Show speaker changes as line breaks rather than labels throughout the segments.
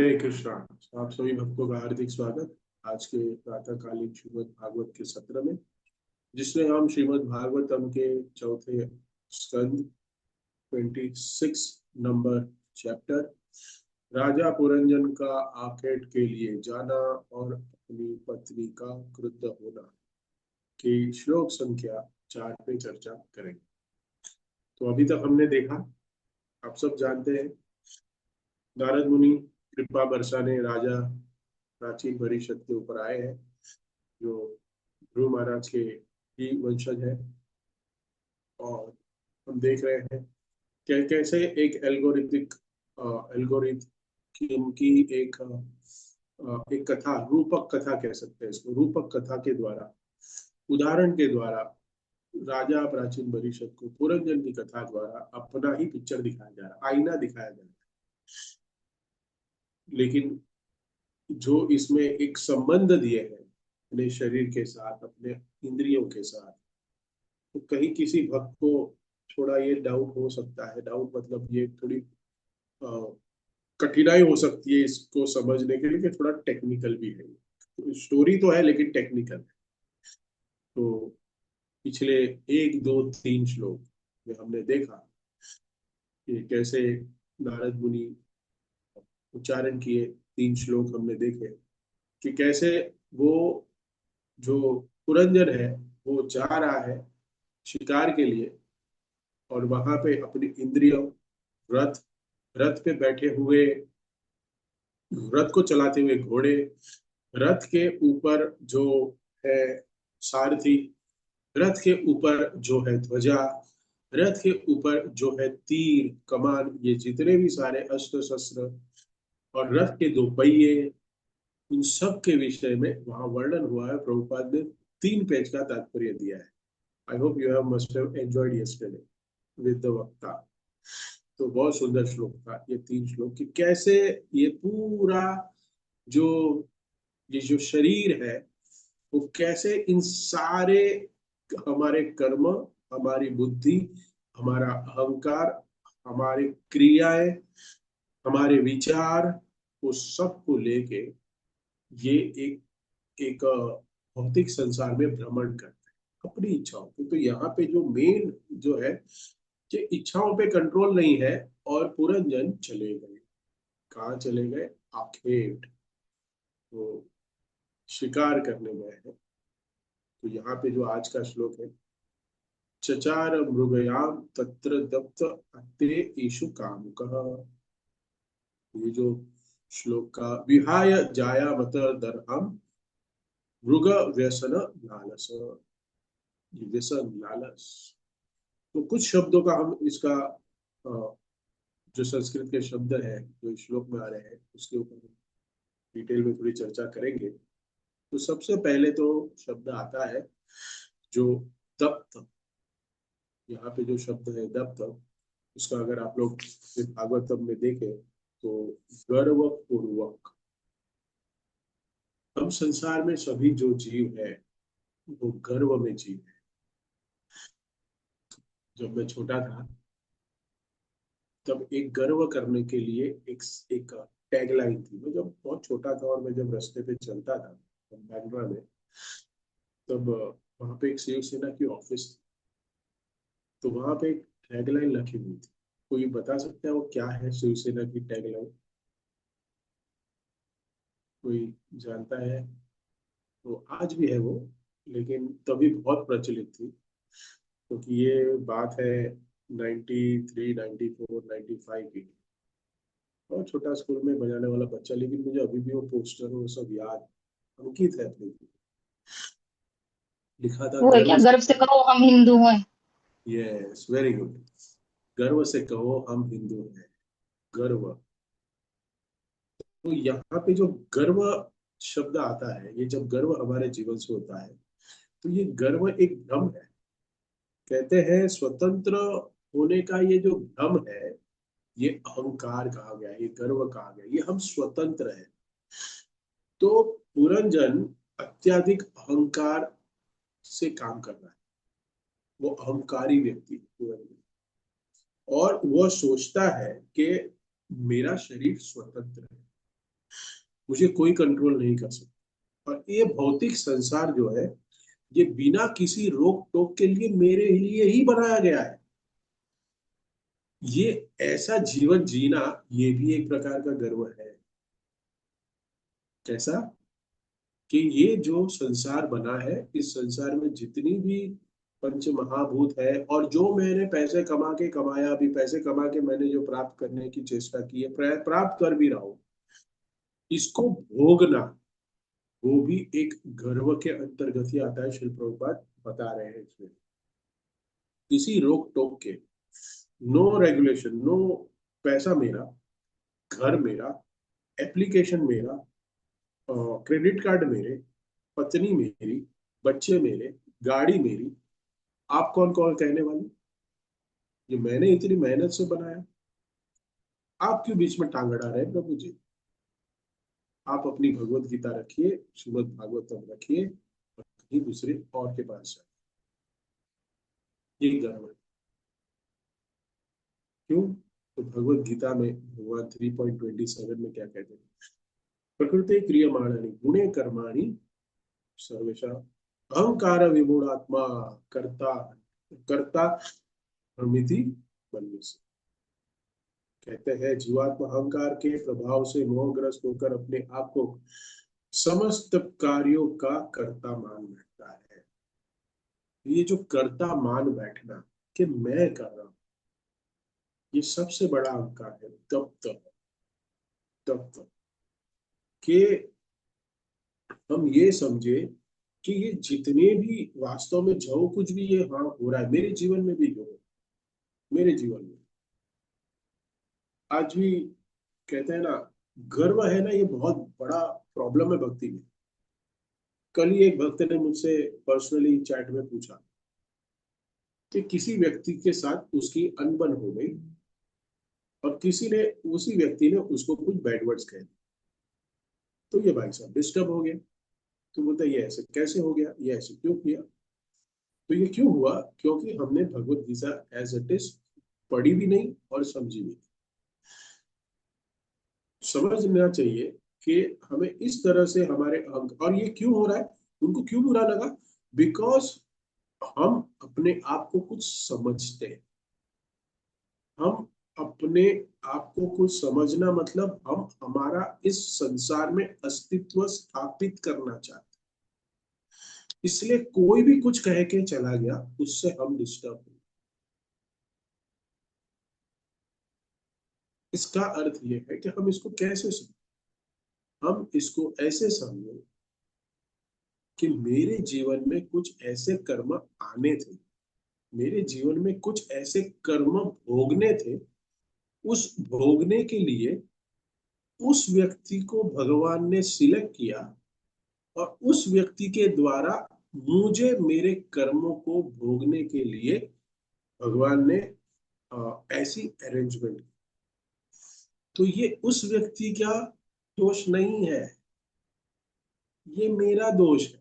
हरे कृष्णा। आप सभी भक्तों का हार्दिक स्वागत आज के प्रातःकालीन श्रीमद् भागवत के सत्र में, जिसमें हम श्रीमद् भागवतम के चौथे स्कंद 26 नंबर चैप्टर राजा पुरंजन का आखेट के लिए जाना और अपनी पत्नी का क्रुद्ध होना की श्लोक संख्या 4 पे चर्चा करेंगे। तो अभी तक हमने देखा, आप सब जानते हैं, नारद मुनि कृपा बरसाने राजा प्राचीन परिषद के ऊपर आए हैं, जो ध्रुव महाराज के ही वंशज है। और हम देख रहे हैं कैसे एक एल्गोरिथम की एक कथा, रूपक कथा कह सकते हैं इसको, रूपक कथा के द्वारा, उदाहरण के द्वारा राजा प्राचीन परिषद को पुरंजन की कथा द्वारा अपना ही पिक्चर दिखाया जा रहा है, आईना दिखाया जा रहा है। लेकिन जो इसमें एक संबंध दिए हैं अपने शरीर के साथ, अपने इंद्रियों के साथ, तो कहीं किसी भक्त को थोड़ा ये डाउट हो सकता है। डाउट मतलब ये थोड़ी कठिनाई हो सकती है इसको समझने के लिए कि थोड़ा टेक्निकल भी है। तो स्टोरी तो है लेकिन टेक्निकल है। तो पिछले 1 2 3 श्लोक में हमने देखा कि कैसे नारद मुनि उच्चारण किए। 3 श्लोक हमने देखे कि कैसे वो जो पुरंजन है वो जा रहा है शिकार के लिए, और वहां पे अपनी इंद्रियों, रथ रथ पे बैठे हुए, रथ को चलाते हुए घोड़े, रथ के ऊपर जो है सारथी, रथ के ऊपर जो है ध्वजा, रथ के ऊपर जो है तीर कमान, ये जितने भी सारे अस्त्र शस्त्र और रथ के 2 पहिए, इन सब के विषय में वहां वर्णन हुआ है। प्रभुपाद ने 3 पेज का तात्पर्य दिया है। I hope you have must have enjoyed yesterday with the वक्ता। तो बहुत सुंदर श्लोक था ये 3 श्लोक कि कैसे ये पूरा जो ये जो शरीर है वो कैसे इन सारे हमारे कर्म, हमारी बुद्धि, हमारा अहंकार, हमारी क्रियाएं, हमारे विचार, वो सब को लेके ये एक एक भौतिक संसार में भ्रमण करते हैं अपनी इच्छाओं पे। तो यहाँ पे जो मेन जो है कि इच्छाओं पे कंट्रोल नहीं है, और पुरंजन चले गए। कहाँ चले गए? आखेट, वो शिकार करने गए हैं। तो यहाँ पे जो आज का श्लोक है, चचार मृगयाम तत्र दप्त अत्रे ईशु कामुकः। ये जो श्लोक का विहाय जाया मत दरहम मृग व्यसन लालस, ये व्यसन लालस। तो कुछ शब्दों का हम इसका जो संस्कृत के शब्द है जो इस श्लोक में आ रहे हैं उसके ऊपर डिटेल में थोड़ी चर्चा करेंगे। तो सबसे पहले तो शब्द आता है जो दप्त। यहाँ पे जो शब्द है दप्त, उसका अगर आप लोग भागवतम में देखें तो गर्व पूर्वक। हम संसार में सभी जो जीव है वो गर्व में जीव है। जब मैं छोटा था तब एक गर्व करने के लिए एक टैगलाइन थी। मैं जब बहुत छोटा था और मैं जब रास्ते पे चलता था बैंगलोर में, तब वहां पे एक शिवसेना की ऑफिस थी। तो वहां पे एक टैगलाइन लिखी हुई थी। कोई बता सकता है वो क्या है शिवसेना की टैगलाइन? कोई जानता है? तो आज भी है वो, लेकिन तभी बहुत प्रचलित थी, क्योंकि ये बात है 93 94 95 की। और छोटा स्कूल में बजाने वाला बच्चा, लेकिन मुझे अभी भी वो पोस्टर वो सब याद अंकित है अपने को। लिखा था
वो है
गर्व
क्या,
से।
गर्व से कहो हम हिंदू हैं।
Yes, very good. गर्व से कहो हम हिंदू हैं। गर्व। तो यहाँ पे जो गर्व शब्द आता है, ये जब गर्व हमारे जीवन से होता है तो ये गर्व एक भ्रम है। कहते हैं स्वतंत्र होने का ये जो भ्रम है, ये अहंकार कहा गया, ये गर्व कहा गया, ये हम स्वतंत्र है। तो पुरंजन अत्यधिक अहंकार से काम कर रहा है। वो अहंकारी व्यक्ति है पुरंजन, और वह सोचता है कि मेरा शरीर स्वतंत्र है। मुझे कोई कंट्रोल नहीं कर सकता। और ये भौतिक संसार जो है, ये बिना किसी रोक टोक के लिए मेरे लिए ही बनाया गया है। ये ऐसा जीवन जीना, ये भी एक प्रकार का गर्व है। कैसा? कि ये जो संसार बना है, इस संसार में जितनी भी पंच महाभूत है, और जो मैंने पैसे कमा के कमाया, अभी पैसे कमा के मैंने जो प्राप्त करने की चेष्टा की है, प्राप्त कर भी रहा हूं, इसको भोगना, वो भी एक गर्व के अंतर्गत ही आता है। शिल प्रभुपाद बता रहे हैं इसमें, किसी रोक टोक के, नो रेगुलेशन, नो। पैसा मेरा, घर मेरा, एप्लीकेशन मेरा, क्रेडिट कार्ड मेरे, पत्नी मेरी, बच्चे मेरे, गाड़ी मेरी। आप कौन कौन कहने वाले? ये मैंने इतनी मेहनत से बनाया, आप क्यों बीच में टांग अड़ा रहे हैं प्रभु जी? आप अपनी भगवत गीता रखिए, श्रीमद् भागवतम रखिए, और कहीं दूसरे और के पास जाए। ये गर्व है। क्यों? तो भगवत गीता में भगवान 3.27 में क्या कहते हैं? प्रकृति क्रियमाणानि गुणे कर्माणि सर्वेशा अहंकार विमूढ़ात्मा कर्ता कर्ता प्रमिति बनने से। कहते हैं जीवात्मा अहंकार के प्रभाव से मोहग्रस्त होकर अपने आप को समस्त कार्यों का कर्ता मान बैठता है। ये जो कर्ता मान बैठना, कि मैं कर रहा हूं, ये सबसे बड़ा अहंकार है। तब तक कि हम ये समझे कि ये जितने भी वास्तव में जो कुछ भी ये हाँ हो रहा है मेरे जीवन में भी, हो मेरे जीवन में आज भी, कहते हैं ना, गर्व है ना, ये बहुत बड़ा प्रॉब्लम है भक्ति में। कल ही एक भक्त ने मुझसे पर्सनली चैट में पूछा कि किसी व्यक्ति के साथ उसकी अनबन हो गई, और किसी ने, उसी व्यक्ति ने उसको कुछ बैड वर्ड्स कह दिए, तो ये भाई साहब डिस्टर्ब हो गया। तो बोलता ये ऐसे कैसे हो गया, ये ऐसे क्यों किया? तो ये क्यों हुआ? क्योंकि हमने Bhagavad Gita as it is पढ़ी भी नहीं और समझी भी नहीं। समझना चाहिए कि हमें इस तरह से हमारे अंग, और ये क्यों हो रहा है, उनको क्यों बुरा लगा? बिकॉज हम अपने आप को कुछ समझते हैं। हम अपने आप को कुछ समझना मतलब हम हमारा इस संसार में अस्तित्व स्थापित करना चाहते हैं। इसलिए कोई भी कुछ कह के चला गया, उससे हम डिस्टर्ब हुए। इसका अर्थ ये है कि हम इसको कैसे समझें? हम इसको ऐसे समझें कि मेरे जीवन में कुछ ऐसे कर्म आने थे, मेरे जीवन में कुछ ऐसे कर्म भोगने थे। उस भोगने के लिए उस व्यक्ति को भगवान ने सिलेक्ट किया, और उस व्यक्ति के द्वारा मुझे मेरे कर्मों को भोगने के लिए भगवान ने ऐसी अरेंजमेंट। तो ये उस व्यक्ति का दोष नहीं है, ये मेरा दोष है।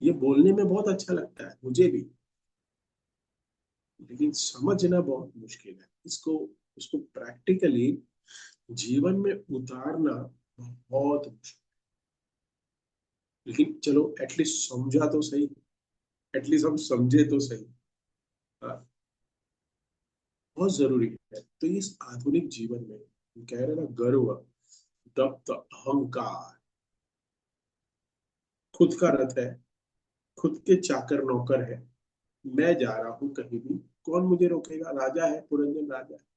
ये बोलने में बहुत अच्छा लगता है मुझे भी, लेकिन समझना बहुत मुश्किल है इसको। उसको प्रैक्टिकली जीवन में उतारना बहुत मुश्किल। लेकिन चलो एटलीस्ट समझा तो सही, एटलीस्ट हम समझे तो सही। हाँ, बहुत जरूरी है। तो इस आधुनिक जीवन में हम कह रहे हैं ना, गर्व, दप्त, अहंकार, खुद का रथ है, खुद के चाकर नौकर है, मैं जा रहा हूं कहीं भी, कौन मुझे रोकेगा? राजा है, पुरंजन राजा है।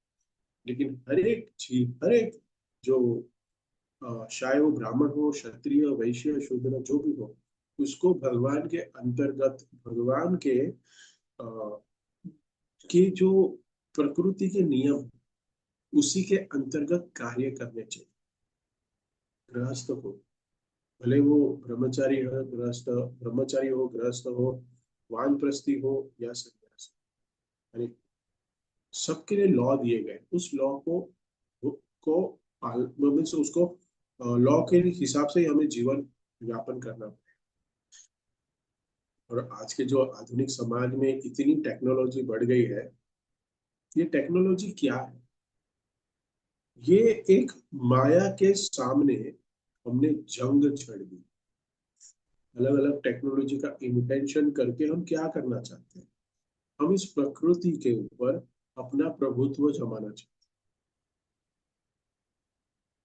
लेकिन हर एक जीव, हर एक जो चाहे वो ब्राह्मण हो, क्षत्रिय, वैश्य, शूद्र, जो भी हो, उसको भगवान के अंतर्गत, भगवान के जो प्रकृति के नियम, उसी के अंतर्गत कार्य करने चाहिए। गृहस्थ हो, भले वो ब्रह्मचारी हो, गृहस्थ, ब्रह्मचारी हो, गृहस्थ हो, वानप्रस्थी हो या सन्यासी, यानी सबके लिए लॉ दिए गए। उस लॉ को मीन्स उसको लॉ के हिसाब से ही हमें जीवन यापन करना पड़ेगा। और आज के जो आधुनिक समाज में इतनी टेक्नोलॉजी बढ़ गई है, ये टेक्नोलॉजी क्या है? ये एक माया के सामने हमने जंग छेड़ दी। अलग अलग टेक्नोलॉजी का इन्वेंशन करके हम क्या करना चाहते हैं? हम इस प्रकृति के ऊपर अपना प्रभुत्व जमाना चाहते हैं।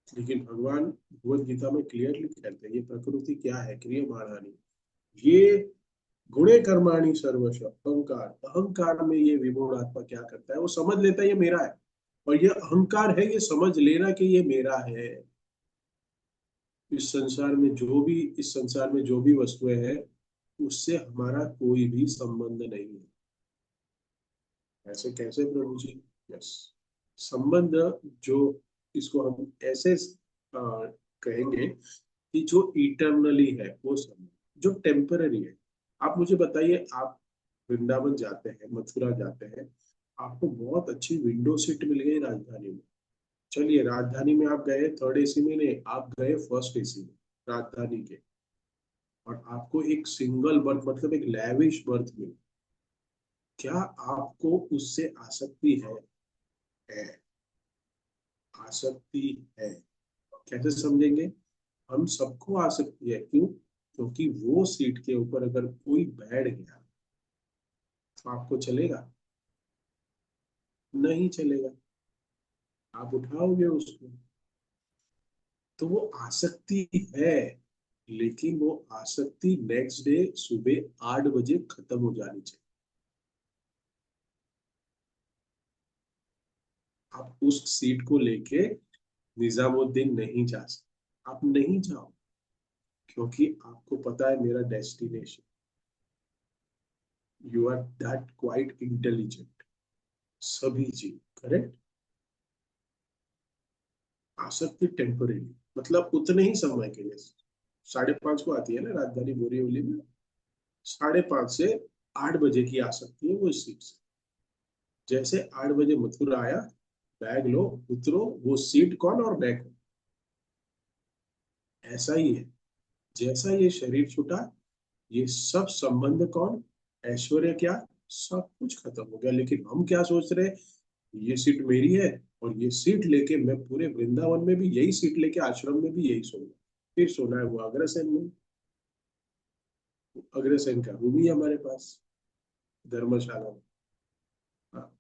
लेकिन भगवान भगवत गीता में क्लियरली कहते हैं ये प्रकृति क्या है? क्रियमाणानी, ये गुणे कर्माणि सर्वश अहंकार, अहंकार में ये विमूढ़ आत्मा क्या करता है? वो समझ लेता है ये मेरा है, और ये अहंकार है, ये समझ लेना कि ये मेरा है। इस संसार में जो भी वस्तुएं हैं, उससे हमारा कोई भी संबंध नहीं है। ऐसे कैसे प्रभु जी? यस, संबंध, जो इसको हम ऐसे कहेंगे कि जो इटर्नली है वो संबंध, जो टेम्पररी है। आप मुझे बताइए, आप वृंदावन जाते हैं, मथुरा जाते हैं, आपको बहुत अच्छी विंडो सीट मिल गई राजधानी में। चलिए, राजधानी में आप गए थर्ड एसी में नहीं, आप गए फर्स्ट एसी में राजधानी के, और आपको एक सिंगल बर्थ, मतलब एक लैविश बर्थ मिली। क्या आपको उससे आसक्ति है? आसक्ति है। कैसे समझेंगे? हम सबको आसक्ति है। क्यों? क्योंकि वो सीट के ऊपर अगर कोई बैठ गया तो आपको चलेगा? नहीं चलेगा। आप उठाओगे उसको। तो वो आसक्ति है, लेकिन वो आसक्ति नेक्स्ट डे सुबह 8 बजे खत्म हो जानी चाहिए। आप उस सीट को लेके निजामुद्दीन नहीं जा सकते, आप नहीं जाओ, क्योंकि आपको पता है मेरा destination. You are that quite intelligent, सभी चीज करेक्ट। आसक्ति टेम्परेरी, मतलब उतने ही समय के लिए। 5:30 को आती है ना राजधानी बोरीवली में, 5:30 से 8 बजे की आसक्ति है वो इस सीट से। जैसे 8 बजे मथुरा आया, बैग लो, उतरो, वो सीट कौन और बैग कौन? ऐसा ही है, जैसा ये शरीर छूटा, ये सब संबंध कौन, ऐश्वर्य क्या, सब कुछ खत्म हो गया। लेकिन हम क्या सोच रहे हैं? ये सीट मेरी है, और ये सीट लेके मैं पूरे वृंदावन में भी यही सीट लेके आश्रम में भी यही सोऊंगा। फिर सोना है वो अग्रसेन में। अग्रसेन का रूम ही हमारे पास, धर्मशाला में।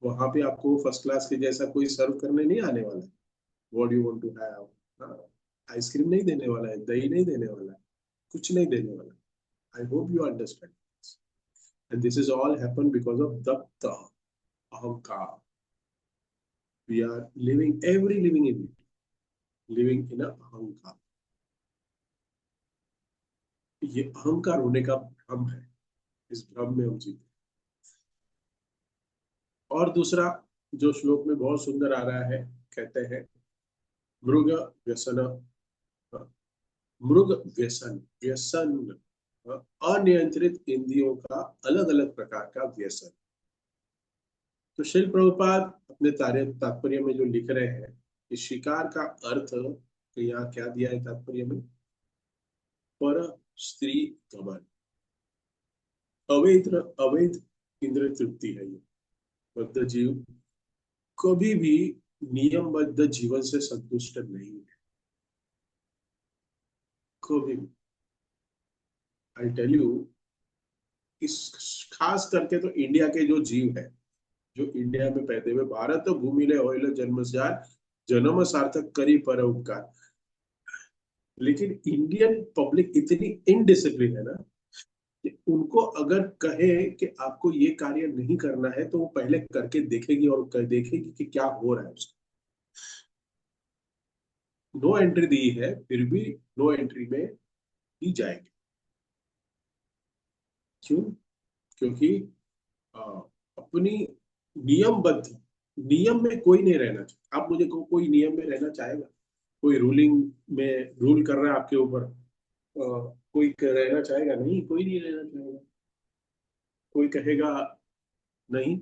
वहां पे आपको फर्स्ट क्लास के जैसा कोई सर्व करने नहीं आने वाला है। What you want to have? Ice cream नहीं देने वाला है, दही नहीं देने वाला है, कुछ नहीं देने वाला है। I hope you understand. And this is all happen because of that ahankar. We are living, every living in living in ahankar. ये अहंकार होने का भ्रम है, इस भ्रम में हम जीते। और दूसरा जो श्लोक में बहुत सुंदर आ रहा है, कहते हैं मृग व्यसन, मृग व्यसन, व्यसन, अनियंत्रित इंद्रियों का अलग अलग प्रकार का व्यसन। तो श्री प्रभुपाद अपने तात्पर्य में जो लिख रहे हैं, इस शिकार का अर्थ तो यहाँ क्या दिया है तात्पर्य में? पर स्त्री गमन, अवैध अवैध इंद्रिय तृप्ति है ये। बद्ध जीव कभी भी नियमबद्ध जीवन से संतुष्ट नहीं है, कभी भी। आई टेल यू, इस खास करके तो इंडिया के जो जीव है, जो इंडिया में पैदा हुए, भारत भूमि ले होइल जन्मजात, जन्म सार्थक करी पर उपकार। लेकिन इंडियन पब्लिक इतनी इनडिसिप्लिन है ना, कि उनको अगर कहे कि आपको ये कार्य नहीं करना है, तो वो पहले करके देखेगी और देखेगी कि क्या हो रहा है उसका। नो एंट्री दी है, फिर भी नो एंट्री में ही जाएगी। क्यों? क्योंकि अ, अपनी नियमबद्ध, नियम में कोई नहीं रहना चाहिए। आप मुझे कोई नियम में रहना चाहेगा? कोई रूलिंग में रूल कर रहा है आपके ऊपर, कोई रहना चाहेगा? नहीं, कोई नहीं रहना चाहेगा। कोई कहेगा नहीं,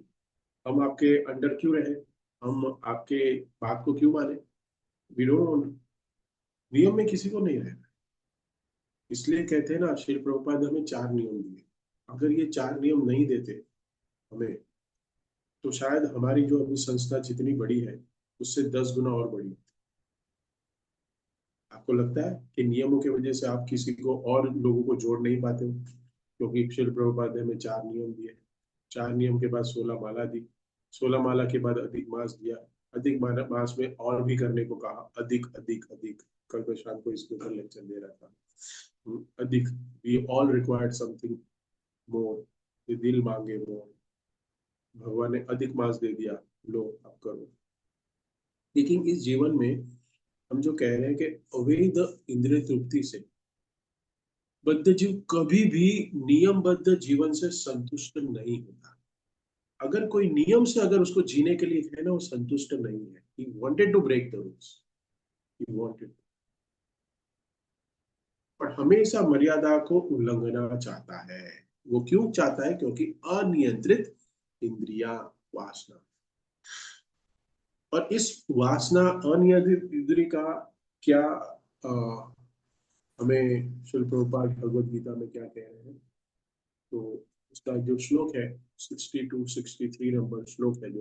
हम आपके अंडर क्यों रहे, हम आपके बात को क्यों माने? We don't. नियम में किसी को नहीं रहना। इसलिए कहते हैं ना, श्री प्रभुपाद ने हमें 4 नियम दिए। अगर ये 4 नियम नहीं देते हमें, तो शायद हमारी जो अभी संस्था जितनी बड़ी है, उससे 10 गुना और बड़ी। आपको लगता है कि नियमों की वजह से आप किसी को और लोगों को जोड़ नहीं पाते हो? क्योंकि शिल प्रभुपाद ने हमें 4 नियम दिए, 4 नियम के बाद 16 माला दी, 16 माला के बाद अधिक मास दिया, अधिक मास में और भी करने को कहा, अधिक अधिक अधिक। कल मैं शाम को इसके ऊपर लेक्चर दे रहा था। अधिक, we all required something more, ये दिल मांगे मोर, भगवान ने अधिक मास दे दिया, लो अब करो। लेकिन इस जीवन में हम जो कह रहे हैं कि अवैध इंद्रिय तृप्ति से बद्ध जीव कभी भी नियमबद्ध जीवन से संतुष्ट नहीं होता। अगर कोई नियम से अगर उसको जीने के लिए है ना, वो संतुष्ट नहीं है। He wanted to break the rules, he wanted, पर हमेशा मर्यादा को उल्लंघना चाहता है। वो क्यों चाहता है? क्योंकि अनियंत्रित इंद्रिया, वासना, और इस वासना अनियंत्रित इंद्रिय का क्या हमें शिल प्रभुपाद भगवद गीता में क्या कह रहे हैं? तो उसका जो श्लोक है, 62-63 नंबर श्लोक है,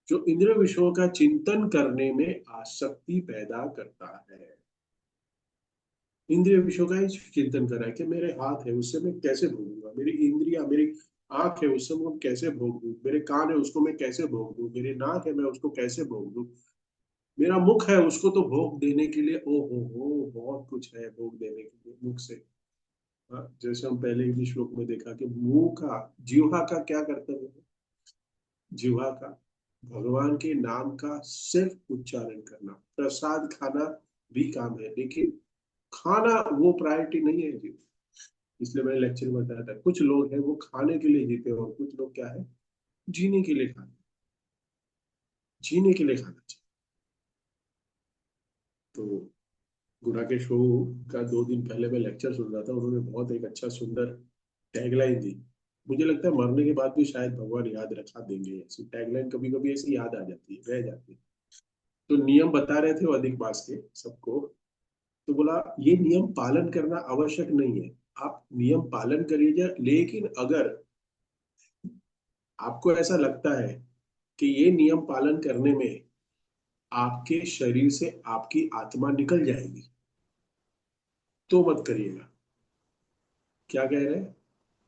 जो इंद्रिय विषयों का चिंतन करने में आसक्ति पैदा करता है। इंद्रिय विषयों का ही चिंतन कर रहा है कि मेरे हाथ है उससे मैं कैसे भोगूंगा, मेरी इंद्रिया, मेरी आंख है उससे मैं कैसे भोग दूं, मेरे कान है उसको मैं कैसे भोग दूं, मेरे नाक है मैं उसको कैसे भोग दूं, मेरा मुख है उसको तो भोग देने के लिए, ओ हो, बहुत कुछ है भोग देने के लिए मुख से। हाँ, जैसे हम पहले ही श्लोक में देखा कि मुंह का, जीवा का क्या कर्तव्य है? जीवा का भगवान के नाम का सिर्फ उच्चारण करना, प्रसाद खाना भी काम है, लेकिन खाना वो प्रायोरिटी नहीं है जी। इसलिए मैंने लेक्चर में बताया था, कुछ लोग हैं वो खाने के लिए जीते हैं, और कुछ लोग क्या है, जीने के लिए खाते, जीने के लिए खाना चाहिए। तो गुणाकेश शो का 2 दिन पहले मैं लेक्चर सुन रहा था, उन्होंने बहुत एक अच्छा सुंदर टैगलाइन दी। मुझे लगता है मरने के बाद भी शायद भगवान याद रखा देंगे, ऐसी टैगलाइन कभी कभी ऐसी याद आ जाती है, रह जाती है। तो नियम बता रहे थे वो अधिक मास के सबको, तो बोला ये नियम पालन करना आवश्यक नहीं है, आप नियम पालन करिए, लेकिन अगर आपको ऐसा लगता है कि ये नियम पालन करने में आपके शरीर से आपकी आत्मा निकल जाएगी, तो मत करिएगा। क्या कह रहे हैं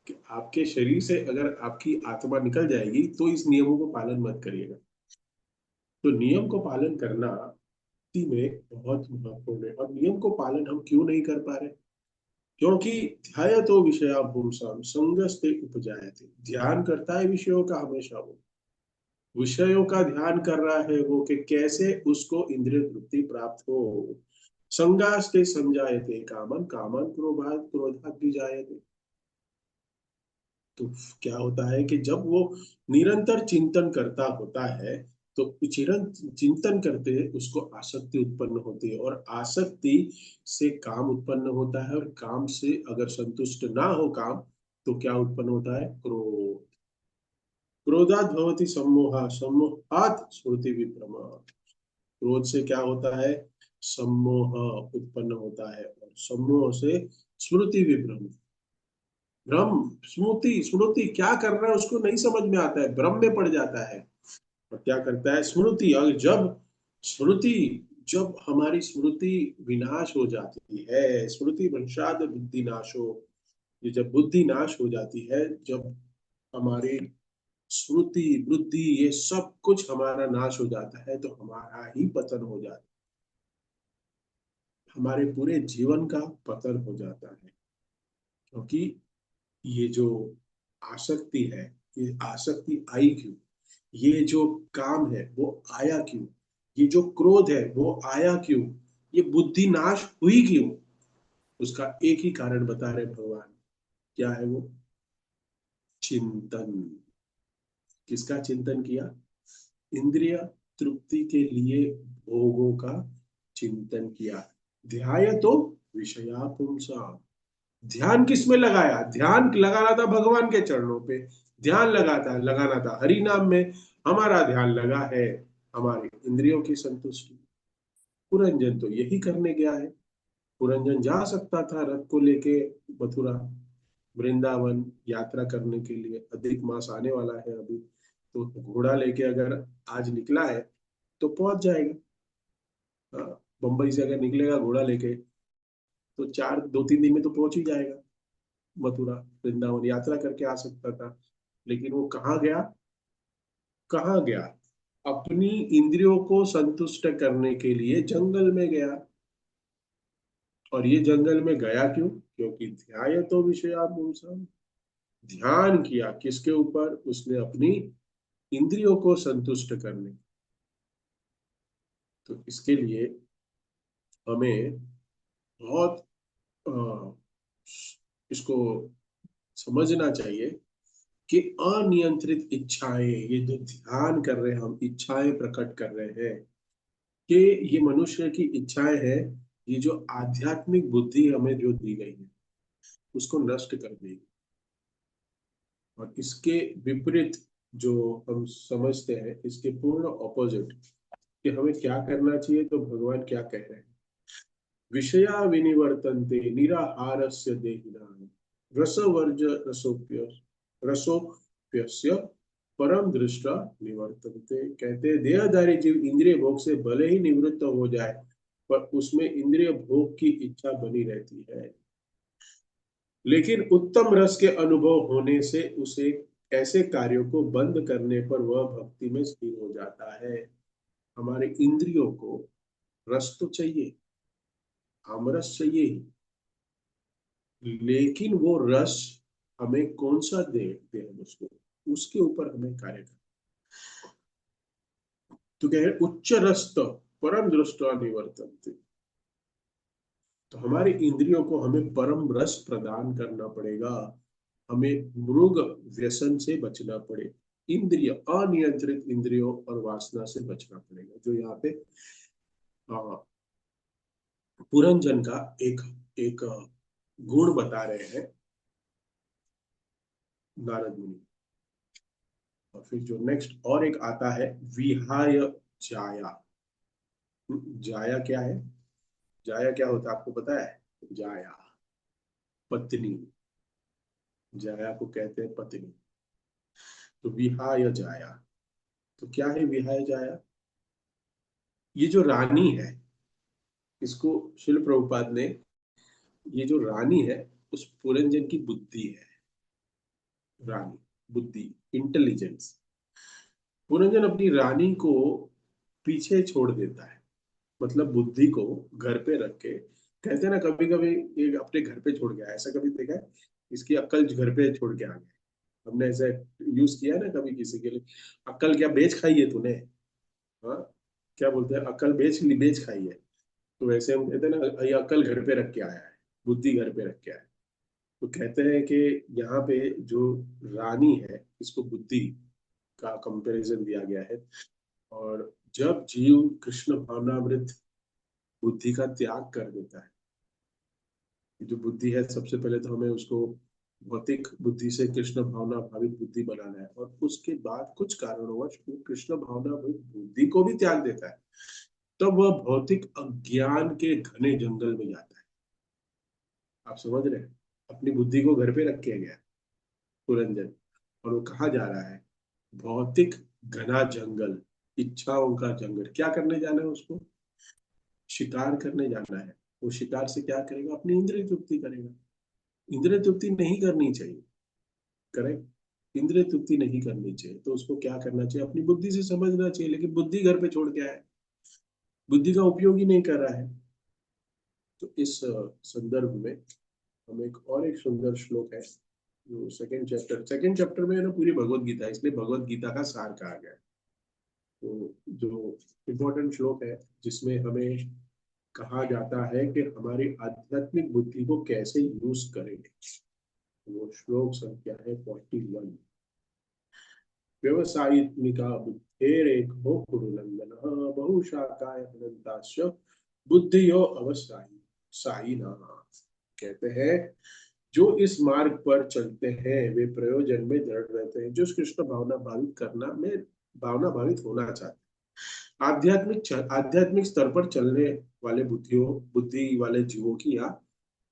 कि आपके शरीर से अगर आपकी आत्मा निकल जाएगी तो इस नियमों को पालन मत करिएगा। तो नियम को पालन करना भक्ति में बहुत महत्वपूर्ण है। और नियम को पालन हम क्यों नहीं कर पा रहे? क्योंकि ध्यायतो विषया पुरुषम संगस्ते उपजायते, ध्यान करता है विषयों का, हमेशा वो विषयों का ध्यान कर रहा है वो, कि कैसे उसको इंद्रिय तृप्ति प्राप्त हो। संगास्ते संजायते कामन, कामन क्रोधात, क्रोधात भी जायते। तो क्या होता है कि जब वो निरंतर चिंतन करता होता है, तो चिंतन करते उसको आसक्ति उत्पन्न होती है, और आसक्ति से काम उत्पन्न होता है, और काम से अगर संतुष्ट ना हो काम, तो क्या उत्पन्न होता है? क्रोध। क्रोधात भवति सम्मोहा, सम्मोहात स्मृति विभ्रम। क्रोध से क्या होता है? सम्मोह उत्पन्न होता है, और सम्मोह से स्मृति विभ्रम, भ्रम, स्मृति, स्मृति क्या कर रहा है उसको नहीं समझ में आता है, भ्रम में पड़ जाता है। और क्या करता है? स्मृति। और जब स्मृति, जब हमारी स्मृति विनाश हो जाती है, स्मृति वंशाद बुद्धि नाशो, ये जब बुद्धि नाश हो जाती है, जब हमारी स्मृति बुद्धि ये सब कुछ हमारा नाश हो जाता है, तो हमारा ही पतन हो जाता है, हमारे पूरे जीवन का पतन हो जाता है। क्योंकि ये जो आसक्ति है, ये आसक्ति आई क्यों? ये जो काम है वो आया क्यों? ये जो क्रोध है वो आया क्यों? ये बुद्धि नाश हुई क्यों? उसका एक ही कारण बता रहे भगवान। क्या है वो? चिंतन। किसका चिंतन किया? इंद्रिय तृप्ति के लिए भोगों का चिंतन किया। ध्याय तो विषया पुंसा, ध्यान किस में लगाया? ध्यान लगाना था भगवान के चरणों पे, ध्यान लगाना था हरि नाम में। हमारा ध्यान लगा है हमारी इंद्रियों की संतुष्टि। पुरंजन तो यही करने गया है। पुरंजन जा सकता था रथ को लेके मथुरा, वृंदावन यात्रा करने के लिए, अधिक मास आने वाला है अभी, तो घोड़ा लेके अगर आज निकला है तो पहुंच जाएगा। हाँ, बंबई से अगर निकलेगा घोड़ा लेके तो 2-3 दिन में तो पहुंच ही जाएगा मथुरा। वृंदावन यात्रा करके आ सकता था, लेकिन वो कहाँ गया? कहाँ गया? अपनी इंद्रियों को संतुष्ट करने के लिए जंगल में गया। और ये जंगल में गया क्यों? क्योंकि ध्याय तो विषयापुंसम, ध्यान किया किसके ऊपर? उसने अपनी इंद्रियों को संतुष्ट करने। तो इसके लिए हमें बहुत अ, इसको समझना चाहिए कि अनियंत्रित इच्छाएं, ये जो ध्यान कर रहे हैं हम, इच्छाएं प्रकट कर रहे हैं कि ये मनुष्य की इच्छाएं हैं, ये जो आध्यात्मिक बुद्धि हमें जो दी गई है उसको नष्ट कर देगी। और इसके विपरीत जो हम समझते हैं, इसके पूर्ण ऑपोजिट कि हमें क्या करना चाहिए, तो भगवान क्या कह रहे हैं? विषया विनिवर्तन्ते निराहारस्य देहिनां रसवर्ज रसोप्य रसोप्यस्य परम दृष्टा निवर्तन्ते। कहते हैं देहधारी जीव इंद्रिय भोग से भले ही निवृत्त हो जाए, पर उसमें इंद्रिय भोग की इच्छा बनी रहती है। लेकिन उत्तम रस के अनुभव होने से उसे ऐसे कार्यों को बंद करने पर वह भक्ति में स्थिर हो जाता है। हमारे इंद्रियों को रस तो चाहिए, आमरस चाहिए ही, लेकिन वो रस हमें कौन सा दे हम उसको, उसके ऊपर हमें कार्य करना। तो कह रहे उच्च रस तो परम दृष्टा निवर्तन्ते। तो हमारी इंद्रियों को हमें परम रस प्रदान करना पड़ेगा। हमें मृग व्यसन से बचना पड़े, इंद्रिय अनियंत्रित इंद्रियों और वासना से बचना पड़ेगा। जो यहाँ पे पुरंजन का एक एक गुण बता रहे हैं नारद मुनि। और फिर जो नेक्स्ट और एक आता है विहाय जाया। जाया क्या है? जाया क्या होता है आपको पता है? जाया पत्नी, जाया को कहते हैं पत्नी। तो विहाय जाया, तो क्या है विहाय जाया? ये जो रानी है, इसको शिल प्रभुपाद ने, ये जो रानी है उस पुरंजन की बुद्धि है। रानी, बुद्धि, इंटेलिजेंस। पुरंजन अपनी रानी को पीछे छोड़ देता है, मतलब बुद्धि को घर पे रख के। कहते हैं ना कभी कभी ये अपने घर पे छोड़ गया, ऐसा कभी देखा है? इसकी अक्ल घर पे छोड़ के आ गया। हमने ऐसा यूज किया है ना कभी किसी के लिए? अक्ल क्या बेच खाई है तूने? हाँ, क्या बोलते हैं, अक्ल बेच खाई है। तो वैसे हम कहते हैं ना ये अक्ल घर पे रख के आया है, बुद्धि घर पे रख के आया है। तो कहते हैं कि यहाँ पे जो रानी है इसको बुद्धि का कंपैरिजन दिया गया है। और जब जीव कृष्ण भावनामृत बुद्धि का त्याग कर देता है, जो बुद्धि है सबसे पहले तो हमें उसको भौतिक बुद्धि से कृष्ण भावना भावित बुद्धि बनाना है, और उसके बाद कुछ कारणवश वो कृष्ण भावना भावित बुद्धि को भी त्याग देता है, तब वह भौतिक अज्ञान के घने जंगल में जाता है। आप समझ रहे हैं? अपनी बुद्धि को घर पे रख के गया पुरंजन, और वो कहा जा रहा है भौतिक घना जंगल, इच्छाओं का जंगल। क्या करने जाना है उसको? शिकार करने जाना है। वो शिकार से क्या करेगा? अपनी इंद्रिय तृप्ति करेगा। इंद्रिय तृप्ति नहीं करनी चाहिए, करेक्ट? इंद्रिय तृप्ति नहीं करनी चाहिए, तो उसको क्या करना चाहिए? अपनी बुद्धि से समझना चाहिए, लेकिन बुद्धि घर पे छोड़ के आया है, बुद्धि का उपयोग ही नहीं कर रहा है। तो इस संदर्भ में हम एक सुंदर श्लोक है जो सेकंड चैप्टर में है ना, पूरी भगवत गीता है, इसलिए भगवत गीता का सार कहा गया है। तो जो इम्पोर्टेंट श्लोक है जिसमें हमें कहा जाता है कि हमारी आध्यात्मिक बुद्धि को कैसे यूज करेंगे, वो श्लोक संख्या है 41। व्यवसायित्मिका बुद्धेरेको कुरुनंदनः बहुशाखाय अनन्तास्य बुद्धियो अवसायी साइना। कहते हैं जो इस मार्ग पर चलते हैं वे प्रयोजन में दृढ़ रहते हैं, जो कृष्ण भावना भावित करना में भावना भावित होना चाहते हैं। आध्यात्मिक स्तर पर चलने वाले बुद्धि वाले जीवों की यहाँ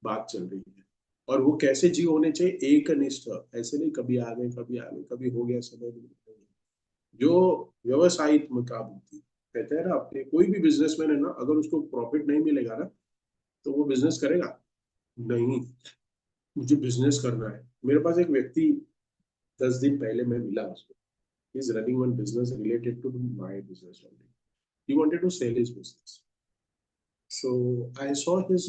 बात चल रही है। और वो कैसे जीव होने चाहिए? एक निष्ठ, ऐसे नहीं कभी आ गए कभी हो गया समय नहीं। जो व्यवसायित्म का बुद्धि, कहते हैं ना, अपने कोई भी बिजनेसमैन है ना, अगर उसको प्रॉफिट नहीं मिलेगा ना तो वो बिजनेस करेगा नहीं। मुझे बिजनेस करना है। मेरे पास एक व्यक्ति 10 दिन पहले मैं मिला उसको। He is running one business related to my business only. He wanted to sell his business. So I saw his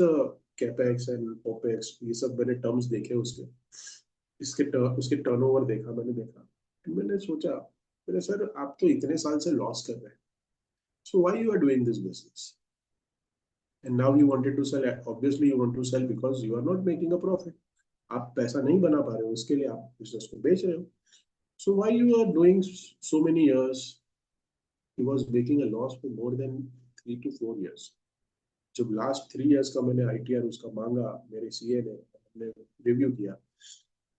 capex and opex, ये सब मैंने टर्म्स देखे उसके। उसके टर्नओवर देखा, मैंने देखा। मैंने सोचा, मेरे सर आप तो इतने साल से लॉस कर रहे हैं, so why you are doing this business and now you wanted to sell? Obviously you want to sell because you are not making a profit. आप पैसा नहीं बना पा रहे हो, इसके लिए आप बिजनेस को बेच रहे हो। So why you are doing so many years? He was making a loss for more than 3 to 4 years। जब लास्ट 3 years का मैंने आईटीआर उसका मांगा, मेरे सीए ने, हमने रिव्यू किया,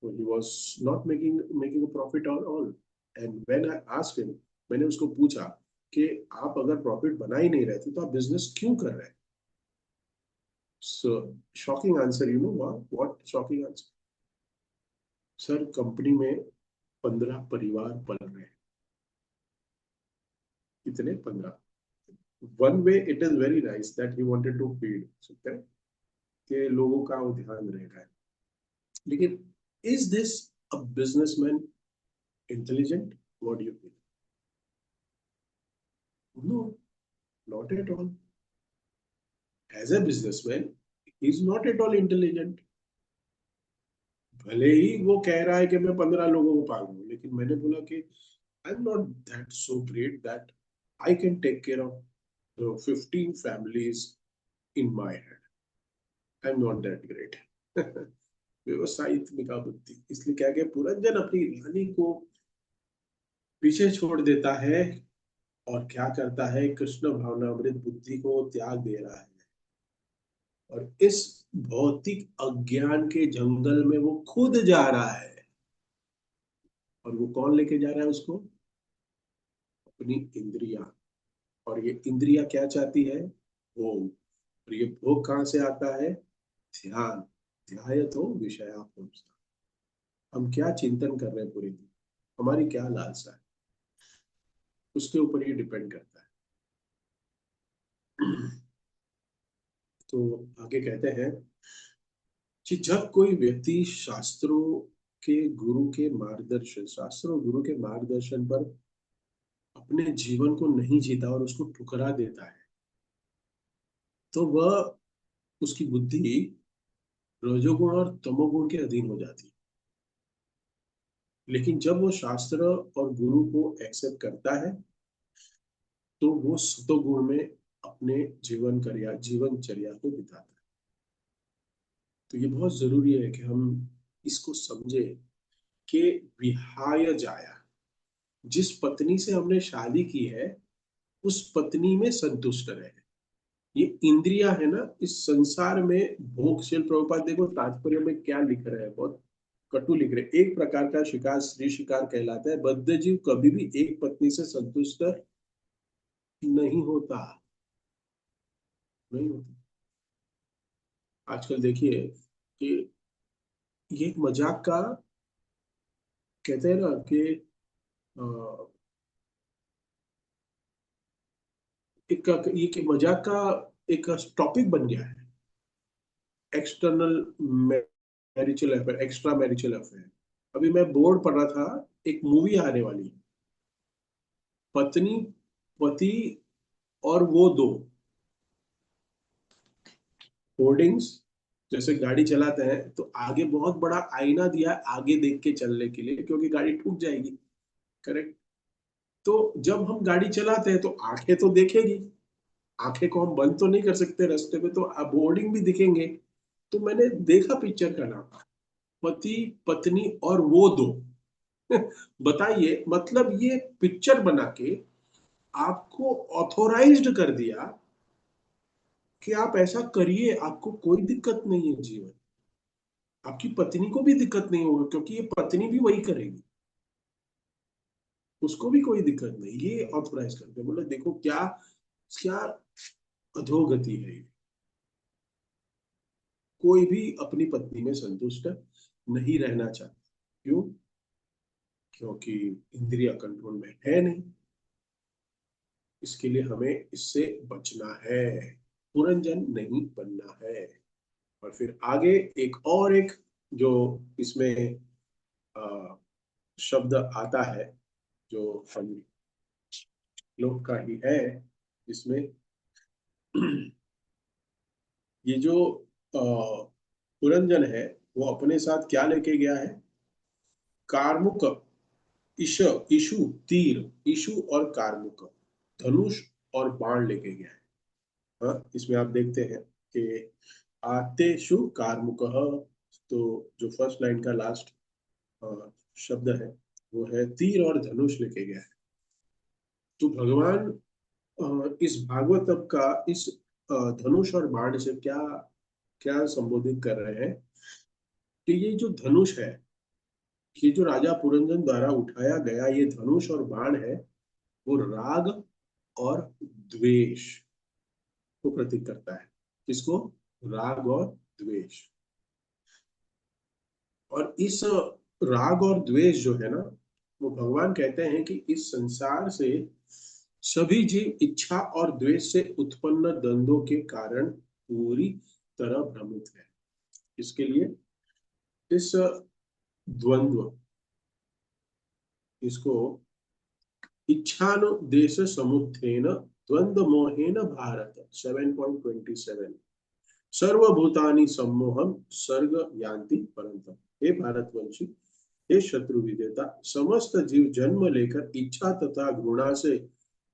तो he was not making a profit on all. And when I asked him, मैंने उसको पूछा कि आप अगर प्रॉफिट बना ही नहीं रहे थे तो आप बिजनेस क्यों कर रहे हैं? So shocking answer, you know what shocking answer? Sir company में 15 परिवार पल रहे हैं। कितने? 15। One way it is very nice that he wanted to feed, सकते हैं कि लोगों का वो ध्यान रहेगा। लेकिन is this a businessman intelligent? What do you think? No, not at all. As a businessman he is not at all intelligent. भले ही वो कह रहा है कि मैं 15 लोगों को पालूंगा, लेकिन मैंने बोला कि I am not that so great that I can take care of 15 families in my head. I'm not that great. व्यवसायित्मिका बुद्धि, इसलिए क्या कि पुरंजन अपनी रानी को पीछे छोड़ देता है और क्या करता है, कृष्ण भावनामृत बुद्धि को त्याग दे रहा है और इस भौतिक अज्ञान के जंगल में वो खुद जा रहा है। और वो कौन लेके जा रहा है उसको? अपनी इंद्रियां। और ये इंद्रियां क्या चाहती है? भोग। और ये भोग कहाँ से आता है? ध्यान। ध्यायतो विषयापुंसः। हम क्या चिंतन कर रहे हैं पूरे दिन, हमारी क्या लालसा है, उसके ऊपर ये डिपेंड करता है। तो आगे कहते हैं कि जब कोई व्यक्ति शास्त्रों गुरु के मार्गदर्शन पर अपने जीवन को नहीं जीता और उसको ठुकरा देता है, तो वह उसकी बुद्धि रजोगुण और तमोगुण के अधीन हो जाती है। लेकिन जब वो शास्त्र और गुरु को एक्सेप्ट करता है तो वो सतोगुण में अपने जीवनचर्या को बिताता है। तो ये बहुत जरूरी है कि हम इसको समझे कि विहाय जाया, जिस पत्नी से हमने शादी की है उस पत्नी में संतुष्ट रहे। ये इंद्रिया है ना, इस संसार में भोगशील। प्रभुपाद देखो तात्पर्य में क्या लिख रहे हैं, बहुत कटु लिख रहे हैं। एक प्रकार का शिकार स्त्री शिकार कहलाता है। बद्ध जीव कभी भी एक पत्नी से संतुष्ट नहीं होता, नहीं होता। आजकल देखिए कि ये एक मजाक का, कहते हैं ना कि अ, ये कि मजाक का एक टॉपिक बन गया है। External marital affair, extra marital affair. अभी मैं बोर्ड पढ़ रहा था, एक मूवी आने वाली है, पत्नी पति और वो दो। होर्डिंग्स, जैसे गाड़ी चलाते हैं तो आगे बहुत बड़ा आईना दिया है आगे देख के चलने के लिए, क्योंकि गाड़ी ठुक जाएगी। करेक्ट। तो जब हम गाड़ी चलाते हैं तो आंखें तो देखेगी, आंखें को हम बंद तो नहीं कर सकते रास्ते में, तो अब होर्डिंग भी दिखेंगे। तो मैंने देखा पिक्चर का नाम, पति पत्नी और वो दो। बताइए, मतलब ये पिक्चर बना के आपको ऑथोराइज्ड कर दिया कि आप ऐसा करिए, आपको कोई दिक्कत नहीं है जीवन। आपकी पत्नी को भी दिक्कत नहीं होगी क्योंकि ये पत्नी भी वही करेगी, उसको भी कोई दिक्कत नहीं। ये ऑथोराइज करते हैं। बोले देखो क्या क्या अधोगति है ये। कोई भी अपनी पत्नी में संतुष्ट नहीं रहना चाहता। क्यों? क्योंकि इंद्रिया कंट्रोल में है नहीं। इसके लिए हमें इससे बचना है, पुरंजन नहीं बनना है। और फिर आगे एक जो इसमें अ, शब्द आता है, जो हम लोग का ही है, जिसमें ये जो पुरंजन है वो अपने साथ क्या लेके गया है? कार्मुक, इश, इशु, तीर, इशु और कार्मुक, धनुष और बाण लेके गया है। हाँ, इसमें आप देखते हैं कि आतेषु कार्मुक, तो जो फर्स्ट लाइन का लास्ट शब्द है वो है तीर और धनुष लेके गया है। तो भगवान इस भागवतम का इस धनुष और बाण से क्या क्या संबोधित कर रहे हैं कि ये जो धनुष है, ये जो राजा पुरंजन द्वारा उठाया गया ये धनुष और बाण है, वो राग और द्वेष को प्रतीक करता है। किसको? राग और द्वेष। और इस राग और द्वेष जो है ना, वो भगवान कहते हैं कि इस संसार से सभी जीव इच्छा और द्वेष से उत्पन्न द्वंद्वों के कारण पूरी तरह भ्रमित है। इसके लिए इस द्वंद्व, इसको इच्छानुदेश समुत्थेन द्वंद्व मोहेन भारत 7.27, सर्वभूतानि सम्मोहम सर्ग यान्ति परंतप। हे भारतवंशी, हे शत्रु विजेता, समस्त जीव जन्म लेकर इच्छा तथा घृणा से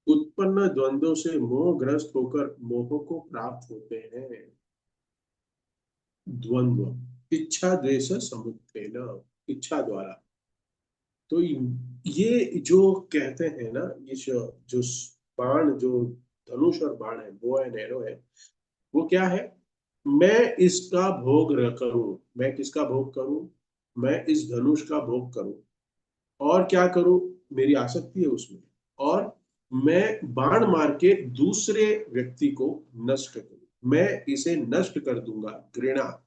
उत्पन्न द्वंद्वों से मोहग्रस्त होकर मोह को प्राप्त होते हैं। द्वंद्व, इच्छा द्वेष समुत्थेन, इच्छा द्वारा। तो ये जो कहते हैं ना, ये जो बाण, जो धनुष और बाण है, बो एंड एरो है, वो क्या है? मैं इसका भोग करूं, मैं किसका भोग करूं? मैं इस धनुष का भोग करूं, और क्या करूं? मेरी आसक्ति है उसमें, और मैं बाण मार के दूसरे व्यक्ति को नष्ट करूं, मैं इसे नष्ट कर दूंगा, घृणा,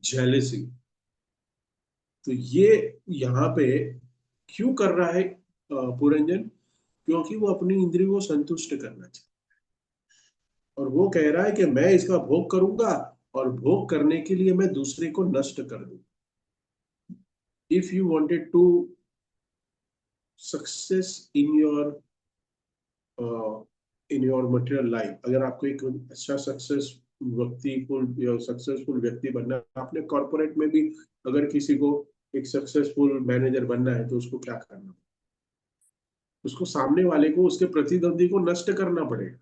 जेलेसी। तो ये यहाँ पे क्यों कर रहा है पुरंजन? क्योंकि वो अपनी इंद्रियों को संतुष्ट करना चाहता है, और वो कह रहा है कि मैं इसका भोग करूंगा, और भोग करने के लिए मैं दूसरे को नष्ट कर दूं। If you wanted to success in your material life, अगर आपको एक अच्छा सक्सेसफुल व्यक्ति बनना है, आपने कॉर्पोरेट में भी अगर किसी को एक सक्सेसफुल मैनेजर बनना है, तो उसको क्या करना? उसको सामने वाले को, उसके प्रतिद्वंदी को नष्ट करना पड़ेगा,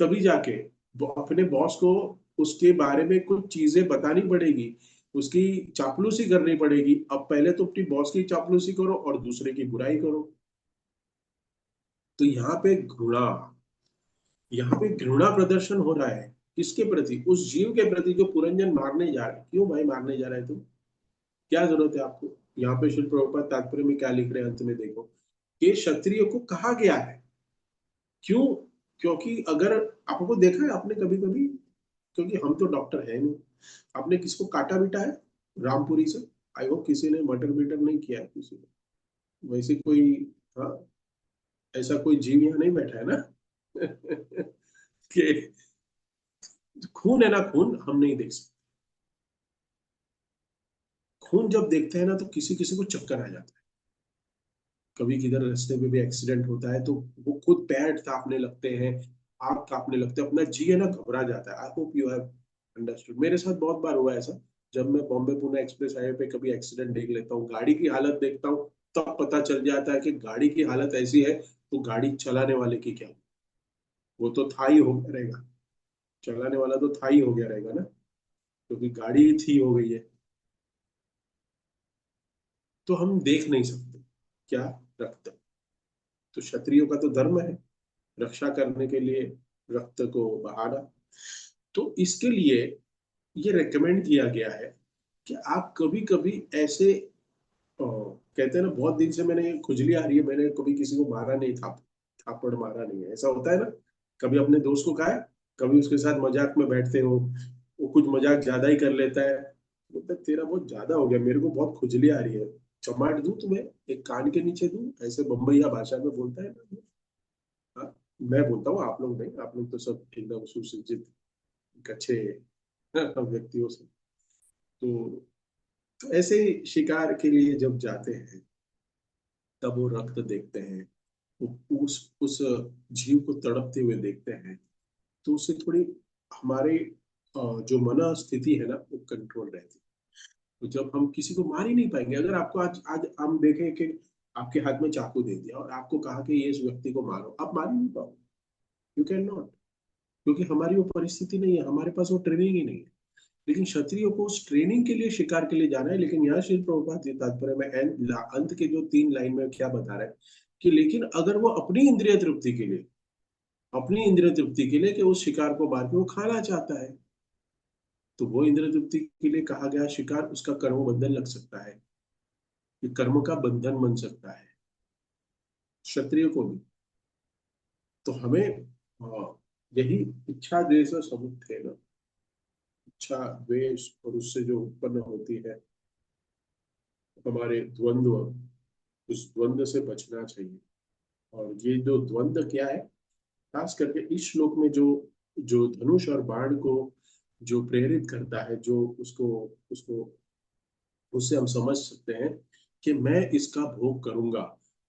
तभी जाके वो अपने बॉस को उसके बारे में कुछ चीजें बतानी पड़ेगी, उसकी चापलूसी करनी पड़ेगी। अब पहले तो अपनी बॉस की चापलूसी करो और दूसरे की बुराई करो। तो यहाँ पे घृणा प्रदर्शन हो रहा है। किसके प्रति? उस जीव के प्रति जो पुरंजन मारने जा रहा है। क्यों भाई मारने जा रहा है? तुम, क्या जरूरत है आपको? यहाँ पे श्री प्रभुपाद तात्पर्य में क्या लिख रहे हैं अंत में देखो, कि क्षत्रिय को कहा गया है। क्यों? क्योंकि अगर आपको देखा है आपने कभी कभी, क्योंकि हम तो डॉक्टर है नहीं, आपने किसको काटा बीटा है रामपुरी से? आई होप किसी ने मर्डर बीटर नहीं किया है किसी ने, वैसे कोई, हाँ, ऐसा कोई जीव यहाँ नहीं बैठा है ना? कि खून है ना, खून हम नहीं देख सकते। खून जब देखते हैं ना, तो किसी किसी को चक्कर आ जाता है। कभी किधर रास्ते में भी एक्सीडेंट होता है तो वो खुद पैर कांपने लगते हैं, आग कांपने लगते हैं, अपना जी है ना घबरा जाता है। I hope you have understood. मेरे साथ बहुत बार हुआ है ऐसा। जब मैं बॉम्बे पुणे एक्सप्रेस हाईवे पे कभी एक्सीडेंट देख लेता हूँ, गाड़ी की हालत देखता हूँ, तब पता चल जाता है कि गाड़ी की हालत ऐसी है, तो गाड़ी चलाने वाले की क्या? वो तो था ही हो गया रहेगा, चलाने वाला तो था ही हो गया रहेगा ना, क्योंकि गाड़ी ही थी हो गई है। तो हम देख नहीं सकते क्या? रक्त। तो क्षत्रियो का तो धर्म है रक्षा करने के लिए रक्त को बहाना। तो इसके लिए ये रेकमेंड किया गया है कि आप कभी कभी ऐसे कहते हैं ना, बहुत दिन से मैंने खुजली आ रही है, मैंने कभी किसी को मारा नहीं था, थापड़ मारा नहीं है, ऐसा होता है ना? कभी अपने दोस्त को कहा है? कभी उसके साथ मजाक में बैठते हो, वो कुछ मजाक ज्यादा ही कर लेता है, बोलता है, तेरा बहुत ज्यादा हो गया, मेरे को बहुत खुजली आ रही है, चमाट दूं तुम्हें, एक कान के नीचे दूं, ऐसे बम्बईया भाषा में बोलता है ना। मैं बोलता हूँ, आप लोग नहीं, आप लोग तो सब एकदम सुसज्जित अच्छे व्यक्तियों से। तो ऐसे ही शिकार के लिए जब जाते हैं तब वो रक्त देखते हैं, उस जीव को तड़पते हुए देखते हैं, तो उससे थोड़ी हमारे जो मन स्थिति है ना वो कंट्रोल रहती है। तो जब हम किसी को मार ही नहीं पाएंगे, अगर आपको आज आज हम देखें कि आपके हाथ में चाकू दे दिया और आपको कहा कि ये इस व्यक्ति को मारो, आप मार ही नहीं पाओ। यू कैन नॉट, क्योंकि हमारी वो परिस्थिति नहीं है, हमारे पास वो ट्रेनिंग ही नहीं है। लेकिन क्षत्रियो को उस ट्रेनिंग के लिए शिकार के लिए जाना है। लेकिन यहाँ श्री प्रभुपाद जी तात्पर्य में अंत के जो 3 लाइन में क्या बता रहे हैं कि लेकिन अगर वो अपनी इंद्रिय तृप्ति के लिए कि उस शिकार को मार के वो खाना चाहता है, तो वो इंद्रिय तृप्ति के लिए कहा गया शिकार, उसका कर्म बंधन लग सकता है, ये कर्म का बंधन बन सकता है क्षत्रिय को भी। तो हमें यही इच्छा द्वेष और समुत्थ है ना, इच्छा द्वेष और उससे जो उत्पन्न होती है हमारे द्वंद्व, उस द्वंद्व से बचना चाहिए। और ये जो द्वंद्व क्या है, खास करके इस श्लोक में जो जो धनुष और बाण को जो प्रेरित करता है, जो उसको उसको उससे हम समझ सकते हैं कि मैं इसका भोग करूंगा,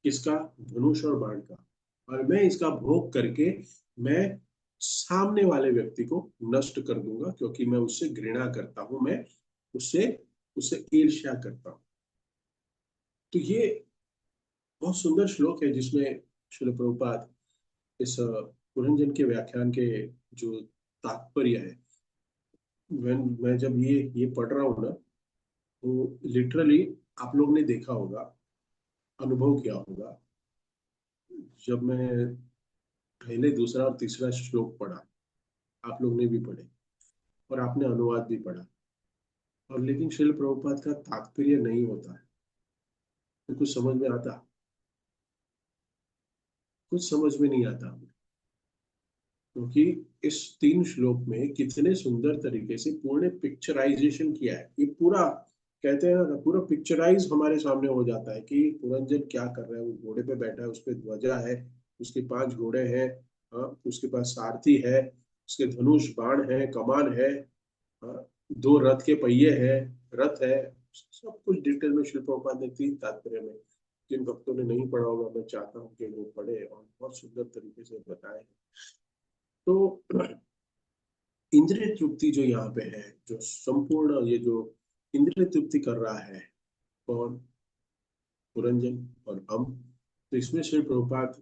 किसका, धनुष और बाण का। और मैं इसका भोग करके मैं सामने वाले व्यक्ति को नष्ट कर दूंगा, क्योंकि मैं उससे घृणा करता हूं, मैं उससे उससे ईर्ष्या करता हूं। तो ये बहुत सुंदर श्लोक है जिसमें श्रील प्रभुपाद इस पुरंजन के व्याख्यान के जो तात्पर्य है, मैं जब ये पढ़ रहा हूँ ना, तो लिटरली आप लोग ने देखा होगा, अनुभव किया होगा, जब मैं पहले दूसरा और तीसरा श्लोक पढ़ा, आप लोग ने भी पढ़े और आपने अनुवाद भी पढ़ा, और लेकिन श्रील प्रभुपाद का तात्पर्य नहीं होता है, तो कुछ समझ में आता, कुछ समझ में नहीं आता, क्योंकि इस 3 श्लोक में कितने सुंदर तरीके से पूर्ण पिक्चराइजेशन किया है। ये पूरा कहते हैं ना, पूरा पिक्चराइज हमारे सामने हो जाता है कि पुरंजन क्या कर रहा है। वो घोड़े पे बैठा है, उसपे ध्वजा है, उसके 5 घोड़े हैं, हाँ, उसके पास सारथी है, उसके धनुष बाण है, कमान है, हाँ, 2 रथ के पहिए हैं, रथ है। सब कुछ डिटेल में शिल प्रभुपाद ने 3 तात्पर्य में, जिन भक्तों ने नहीं पढ़ा होगा मैं चाहता हूँ कि वो पढ़े, और बहुत सुंदर तरीके से बताए। तो इंद्रिय तृप्ति जो यहाँ पे है, जो संपूर्ण ये जो इंद्रिय तृप्ति कर रहा है कौन, पुरंजन और हम। तो इसमें श्री प्रभुपाद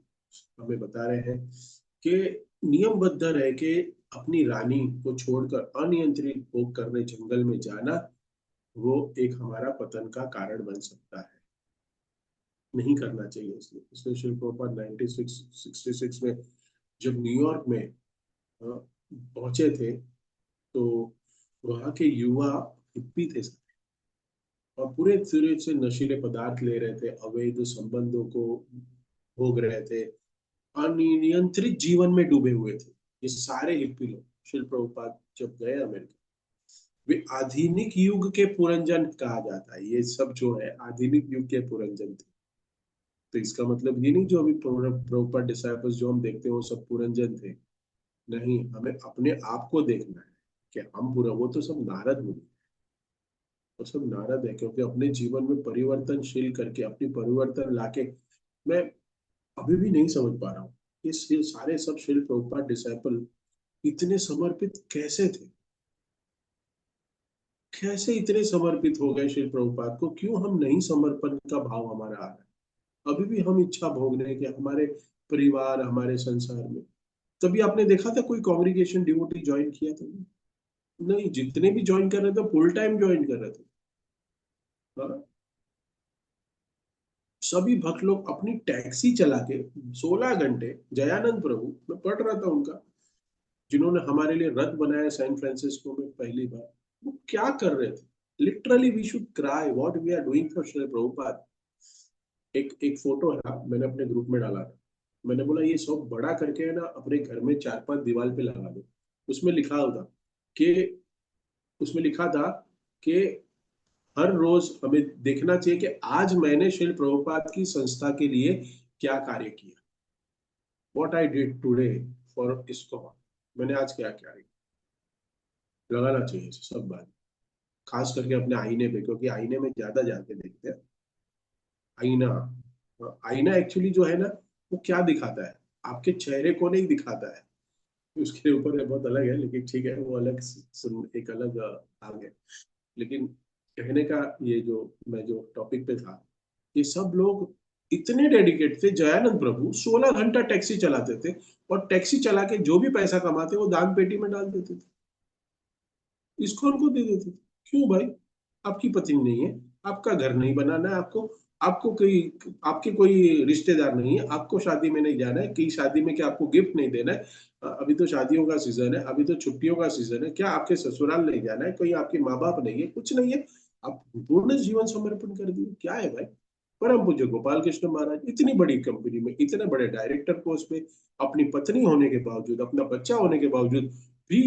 हमें बता रहे हैं कि नियमबद्ध रह के अपनी रानी को छोड़कर अनियंत्रित भोग करने जंगल में जाना, वो एक हमारा पतन का कारण बन सकता है, नहीं करना चाहिए। इसलिए इसलिए श्री प्रभुपाद 1966 में जब न्यूयॉर्क में पहुंचे थे, तो वहाँ के युवा हिप्पी थे और पूरे सिरे से नशीले पदार्थ ले रहे थे, अवैध संबंधों को भोग रहे थे, अनियंत्रित जीवन में डूबे हुए थे। ये सारे हिप्पी लोग शिल प्रभुपाद जब गए अमेरिका, वे आधुनिक युग के पुरंजन कहा जाता है, ये सब जो है आधुनिक युग के पुरंजन थे। तो इसका मतलब ये नहीं जो अभी प्रभुपाद डिसाइपल्स जो हम देखते हैं वो सब पुरंजन थे, नहीं, हमें अपने आप को देखना है कि हम पूरा, वो तो सब नारद मुनि, वो सब नारद है, क्योंकि अपने जीवन में परिवर्तनशील करके अपनी परिवर्तन लाके, मैं अभी भी नहीं समझ पा रहा हूँ ये सारे सब श्री प्रभुपाद डिसाइपल इतने समर्पित कैसे थे, कैसे इतने समर्पित हो गए श्री प्रभुपाद को, क्यों हम नहीं, समर्पण का भाव हमारा आ रहा है अभी भी, हम इच्छा भोगने के हमारे परिवार हमारे संसार में। तभी आपने देखा था कोई कांग्रीगेशन डिवोटी ज्वाइन किया था? नहीं, जितने भी ज्वाइन कर रहे थे फुल टाइम ज्वाइन कर रहे थे, हाँ? सभी भक्त लोग अपनी टैक्सी चला के 16 घंटे, जयानंद प्रभु, मैं पढ़ रहा था उनका, जिन्होंने हमारे लिए रथ बनाया सैन फ्रांसिस्को में पहली बार, वो क्या कर रहे थे? Literally we should cry what we are doing for Shri Prabhupada. एक एक फोटो है, मैंने अपने ग्रुप में डाला था, मैंने बोला ये सब बड़ा करके है ना अपने घर में 4-5 दीवार पे लगा दो। उसमें लिखा होता कि उसमें लिखा था कि हर रोज हमें देखना चाहिए कि आज मैंने श्री प्रभुपाद की संस्था के लिए क्या कार्य किया। What I did today for ISKCON, मैंने आज क्या क्या लगाना चाहिए सब बात, खास करके अपने आईने पे, क्योंकि आईने में ज्यादा जाके देखते हैं। आईना, आईना एक्चुअली जो है ना, वो क्या दिखाता है, आपके चेहरे को नहीं दिखाता है। उसके ऊपर बहुत अलग है, लेकिन ठीक है, वो अलग एक अलग भाग है। लेकिन कहने का ये जो मैं जो टॉपिक पे था, ये सब लोग इतने डेडिकेट थे। जयानंद प्रभु 16 घंटा टैक्सी चलाते थे, और टैक्सी चला के जो भी पैसा कमाते वो दान पेटी में डाल देते थे, इसको उनको दे देते थे। क्यों भाई? आपकी पत्नी नहीं है, आपका घर नहीं बनाना है आपको, आपको कोई, आपके कोई रिश्तेदार नहीं है, आपको शादी में नहीं जाना है कि शादी में क्या आपको गिफ्ट नहीं देना है। अभी तो शादियों का सीजन है, अभी तो छुट्टियों का सीजन है, क्या आपके ससुराल नहीं जाना है, कोई आपके माँ बाप नहीं है, कुछ नहीं है, आप पूर्ण जीवन समर्पण कर दिए, क्या है भाई? परम पूज्य गोपाल कृष्ण महाराज इतनी बड़ी कंपनी में, इतने बड़े डायरेक्टर पोस्ट पे, अपनी पत्नी होने के बावजूद, अपना बच्चा होने के बावजूद भी,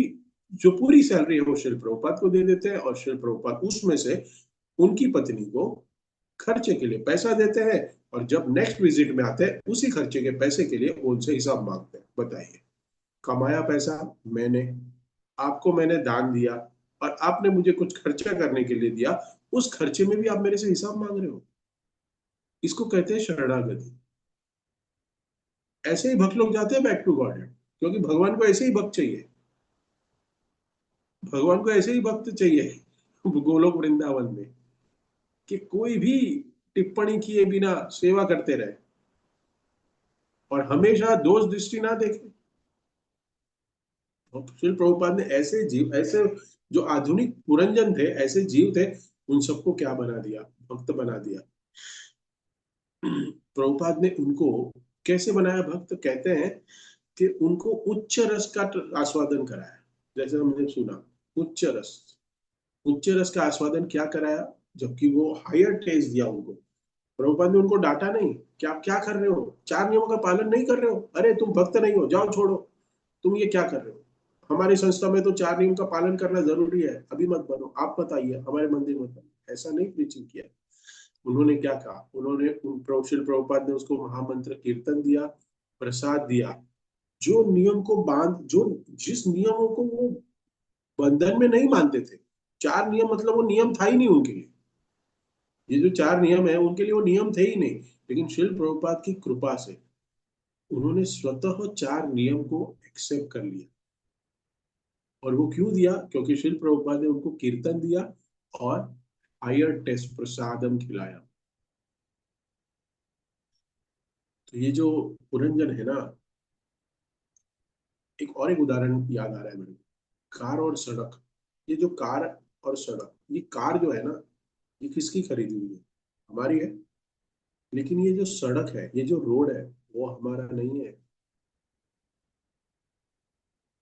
जो पूरी सैलरी है वो शिल प्रभुपाद को दे देते हैं, और शिल प्रभुपाद उसमें से उनकी पत्नी को खर्चे के लिए पैसा देते हैं, और जब नेक्स्ट विजिट में आते हैं उसी खर्चे के पैसे के लिए वो उनसे हिसाब मांगते हैं। बताइए, कमाया पैसा मैंने, आपको मैंने दान दिया, और आपने मुझे कुछ खर्चा करने के लिए दिया, उस खर्चे में भी आप मेरे से हिसाब मांग रहे हो। इसको कहते हैं शरणागति। ऐसे ही भक्त लोग जाते हैं बैक टू गॉड, क्योंकि भगवान को ऐसे ही भक्त चाहिए, भगवान को ऐसे ही भक्त चाहिए गोलोक वृंदावन में, कि कोई भी टिप्पणी किए बिना सेवा करते रहे, और हमेशा दोष दृष्टि ना देखे। और श्री प्रभुपाद ने ऐसे जीव, ऐसे जो आधुनिक पुरंजन थे, ऐसे जीव थे, उन सबको क्या बना दिया, भक्त बना दिया। प्रभुपाद ने उनको कैसे बनाया भक्त? कहते हैं कि उनको उच्च रस का आस्वादन कराया। जैसे हमने सुना, उच्च रस, उच्च रस का आस्वादन क्या कराया, जबकि वो हायर टेस्ट दिया उनको। प्रभुपाद ने उनको डांटा नहीं कि आप क्या कर रहे हो, 4 नियमों का पालन नहीं कर रहे हो, अरे तुम भक्त नहीं हो, जाओ छोड़ो, तुम ये क्या कर रहे हो, हमारी संस्था में तो 4 नियम का पालन करना जरूरी है, अभी मत बनो, आप मत आइए हमारे मंदिर में, ऐसा नहीं प्रीचिंग किया। उन्होंने क्या कहा, उन्होंने श्रील प्रभुपाद ने उसको महामंत्र कीर्तन दिया, प्रसाद दिया, जो नियम को बांध, जो जिस नियमों को वो बंधन में नहीं मानते थे। 4 नियम मतलब वो नियम था ही नहीं उनके लिए, ये जो 4 नियम है उनके लिए वो नियम थे ही नहीं। लेकिन श्रील प्रभुपाद की कृपा से उन्होंने स्वतः 4 नियम को एक्सेप्ट कर लिया। और वो क्यों दिया? क्योंकि श्रील प्रभुपाद ने उनको कीर्तन दिया और हायर टेस्ट प्रसादम खिलाया। तो ये जो पुरंजन है ना, एक उदाहरण याद आ रहा है मेरे को, कार और सड़क। ये जो कार और सड़क, ये कार जो है ना, ये किसकी खरीदी हुई है? हमारी है। लेकिन ये जो सड़क है, ये जो रोड है, वो हमारा नहीं है।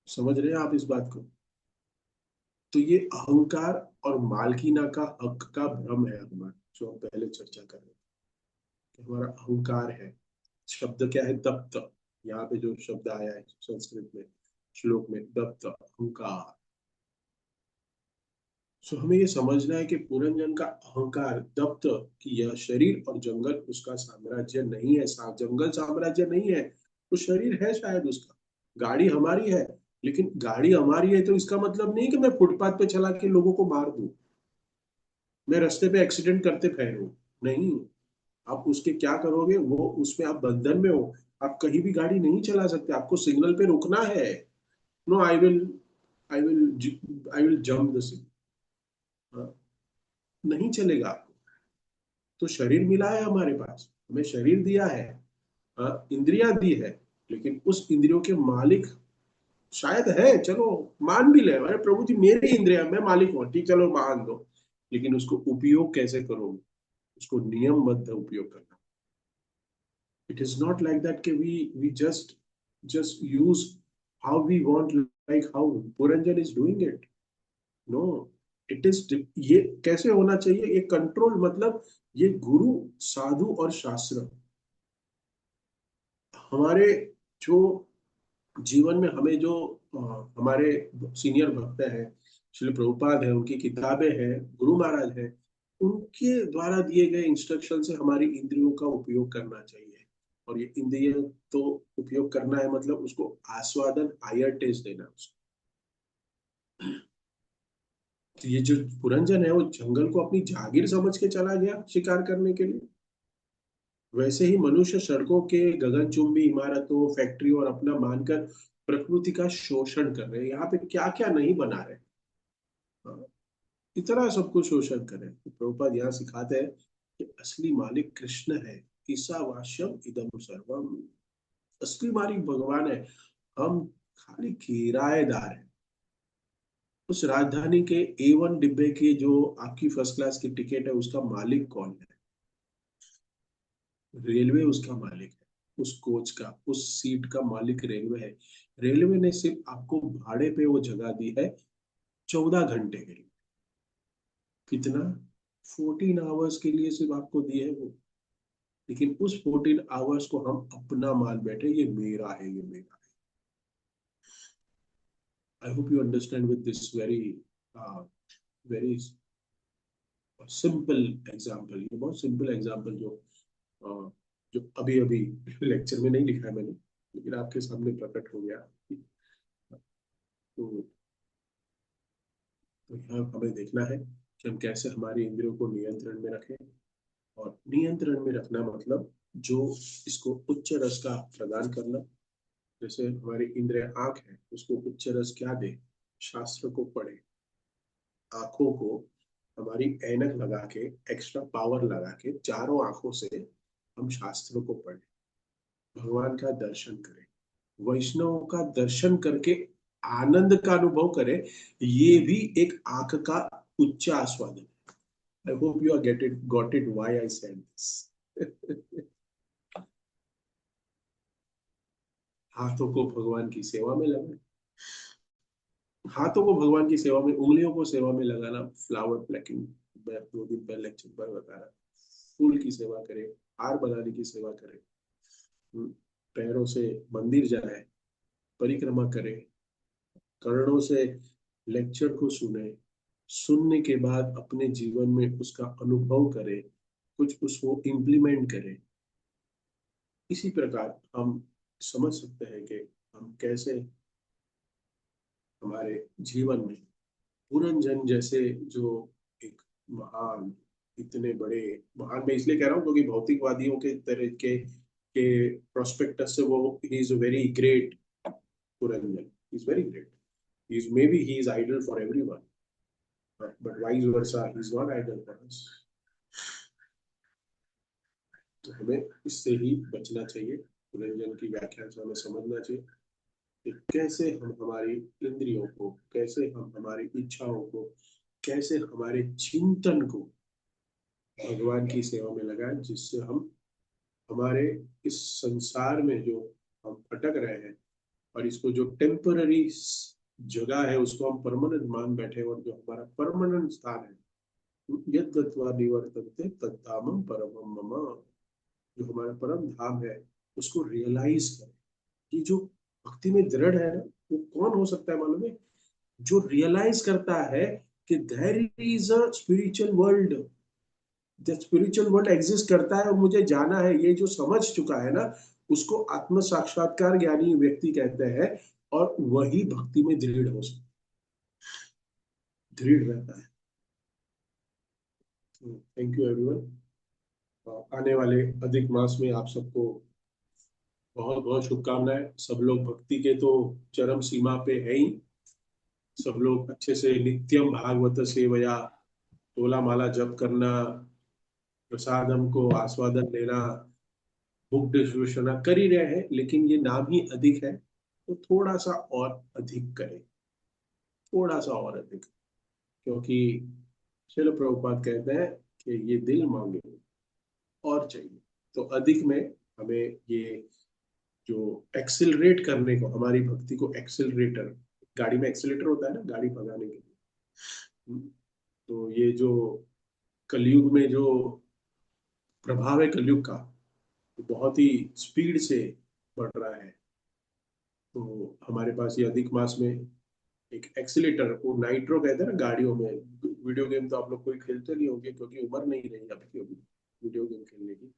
समझ रहे हैं आप इस बात को? तो ये अहंकार और मालकीना का हक का भ्रम है हमारा, जो हम पहले चर्चा कर रहे थे कि हमारा अहंकार है। शब्द क्या है? दत्त। यहाँ पे जो शब्द आया है संस्कृत में, श्लोक में, दत्त, अहंकार। सो हमें ये समझना है कि पुरंजन का अहंकार, दत्त, कि यह शरीर और जंगल उसका साम्राज्य नहीं है, जंगल साम्राज्य नहीं है, तो शरीर है शायद उसका, गाड़ी हमारी है, लेकिन गाड़ी हमारी है तो इसका मतलब नहीं कि मैं फुटपाथ पे चला के लोगों को मार दूं, मैं रास्ते पे एक्सीडेंट करते ठहरूं। नहीं, आप उसके क्या करोगे, वो उसमें आप बंधन में हो। आप कहीं भी गाड़ी नहीं चला सकते, आपको सिग्नल पे रुकना है। No, I will jump the signal, नहीं चलेगा। तो शरीर मिला है हमारे पास, हमें शरीर दिया है, इंद्रियां दी है, लेकिन उस इंद्रियों के मालिक शायद है, चलो मान भी ले, अरे प्रभु जी मेरी इंद्रिया, मैं मालिक हूँ, ठीक, चलो मान दो, लेकिन उसको उपयोग कैसे करोगे? उसको नियमबद्ध उपयोग करना। It is not like that कि we just use how we want, like how Puranjan is doing it. No, it is, ये कैसे होना चाहिए, ये कंट्रोल, मतलब ये गुरु, साधु और शास्त्र हमारे जो जीवन में, हमें जो हमारे सीनियर भक्त हैं, श्री प्रभुपाद है, उनकी किताबें हैं, गुरु महाराज हैं, उनके द्वारा दिए गए इंस्ट्रक्शन से हमारी इंद्रियों का उपयोग करना चाहिए। और ये इंद्रिय तो उपयोग करना है, मतलब उसको आस्वादन, हायर टेस्ट देना है उसको। तो ये जो पुरंजन है वो जंगल को अपनी जागीर समझ के चला गया शिकार करने के लिए। वैसे ही मनुष्य सड़कों के गगनचुंबी इमारतों, फैक्ट्री और अपना मानकर प्रकृति का शोषण कर रहे हैं। यहाँ पे क्या क्या नहीं बना रहे। हाँ, इतना सब कुछ शोषण करें। तो प्रभुपाद यहाँ सिखाते हैं कि असली मालिक कृष्ण है। ईसावास्यम इदम सर्वम। असली मालिक भगवान है, हम खाली किराएदार हैं। उस राजधानी के A1 डिब्बे की जो आपकी फर्स्ट क्लास की टिकट है, उसका मालिक कौन है? रेलवे उसका मालिक है। उस कोच का, उस सीट का मालिक रेलवे है। रेलवे ने सिर्फ आपको भाड़े पे वो जगह दी है 14 घंटे के लिए। कितना? 14 आवर्स के लिए सिर्फ आपको दी है वो। लेकिन उस 14 आवर्स को हम अपना मान बैठे, ये मेरा है, ये मेरा है। I hope you understand with this very very simple example. ये बहुत सिंपल एग्जाम्पल uh, जो अभी अभी लेक्चर में नहीं लिखा है मैंने, लेकिन आपके सामने प्रकट हो गया। तो, तो यहाँ हमें देखना है कि हम कैसे हमारी इंद्रियों को नियंत्रण में रखें। और नियंत्रण में रखना मतलब जो इसको उच्च रस का प्रदान करना। जैसे हमारी इंद्रिय आंख है, उसको उच्च रस क्या दे? शास्त्र को पढ़े। आंखों को हमारी ऐनक लगा के, एक्स्ट्रा पावर लगा के, चारों आंखों से हम शास्त्रों को पढ़े, भगवान का दर्शन करें, वैष्णव का दर्शन करके आनंद का अनुभव करें। ये भी एक आंख का उच्च आस्वादन। I hope you are get it got it why I said this. हाथों को भगवान की सेवा में लगाएं। हाथों को भगवान की सेवा में, उंगलियों को सेवा में लगाना। फ्लावर प्लकिंग, मैं 2 दिन पहले लेक्चर पर बता रहा। फूल की सेवा करें, हार बनाने की सेवा करें, पैरों से मंदिर जाए, परिक्रमा करें, कर्णों से लेक्चर को सुने, सुनने के बाद अपने जीवन में उसका अनुभव करें, कुछ उसको इम्प्लीमेंट करें। इसी प्रकार हम समझ सकते हैं कि हम कैसे हमारे जीवन में पुरंजन जैसे जो एक महान, इतने बड़े, महान मैं इसलिए कह रहा हूँ क्योंकि भौतिकवादियों के तरह के प्रोस्पेक्टस से वो he is very great. Puranjan is very great. He is maybe he is idol for everyone, but vice versa, he is not idol for us. तो हमें इससे ही बचना चाहिए। पुरंजन की व्याख्या से हमें समझना चाहिए कि कैसे हम हमारी इंद्रियों को, कैसे हम हमारी इच्छाओं को, कैसे हमारे चिंतन को भगवान की सेवा में लगाएं, जिससे हम हमारे इस संसार में जो हम भटक रहे हैं और इसको जो टेम्पररी जगह है उसको हम परमानेंट मान बैठे, और जो हमारा परमानेंट स्थान है, यद गत्वा निवर्तन्ते तद्धामम परमम मम, जो हमारा परम धाम है, उसको रियलाइज करें। कि जो भक्ति में दृढ़ है ना, वो कौन हो सकता है मालूम है? जो रियलाइज करता है कि there is a spiritual world, the spiritual world exist करता है और मुझे जाना है, ये जो समझ चुका है ना, उसको आत्म साक्षात्कार ज्ञानी व्यक्ति कहते हैं। और वही भक्ति में दृढ़ हो सकता, दृढ़ रहता है। Thank you everyone. आने वाले अधिक मास में आप सबको बहुत बहुत शुभकामनाएं। सब लोग भक्ति के तो चरम सीमा पे है ही। सब लोग अच्छे से नित्यम भागवत सेवया, तोला माला जप करना, प्रसादम को आस्वादन लेना, बुक डिस्ट्रीब्यूशन कर ही रहे हैं, लेकिन ये नाम ही अधिक है, तो थोड़ा सा और अधिक करें, थोड़ा सा और अधिक। क्योंकि शिल प्रभुपाद कहते हैं कि ये दिल मांगे और चाहिए। तो अधिक में हमें ये जो एक्सिलरेट करने को, हमारी भक्ति को एक्सिलरेटर, गाड़ी में एक्सिलेटर होता है ना गाड़ी भगाने के लिए। तो ये जो कलयुग में जो प्रभाव है कलयुग का, वो बहुत ही स्पीड से बढ़ रहा है। तो हमारे पास ये अधिक मास में एक एक्सीलेटर, वो नाइट्रो कहते हैं ना गाड़ियों में। वीडियो गेम तो आप लोग कोई खेलते नहीं होंगे क्योंकि उम्र नहीं रही आपकी अभी वीडियो गेम खेलने की।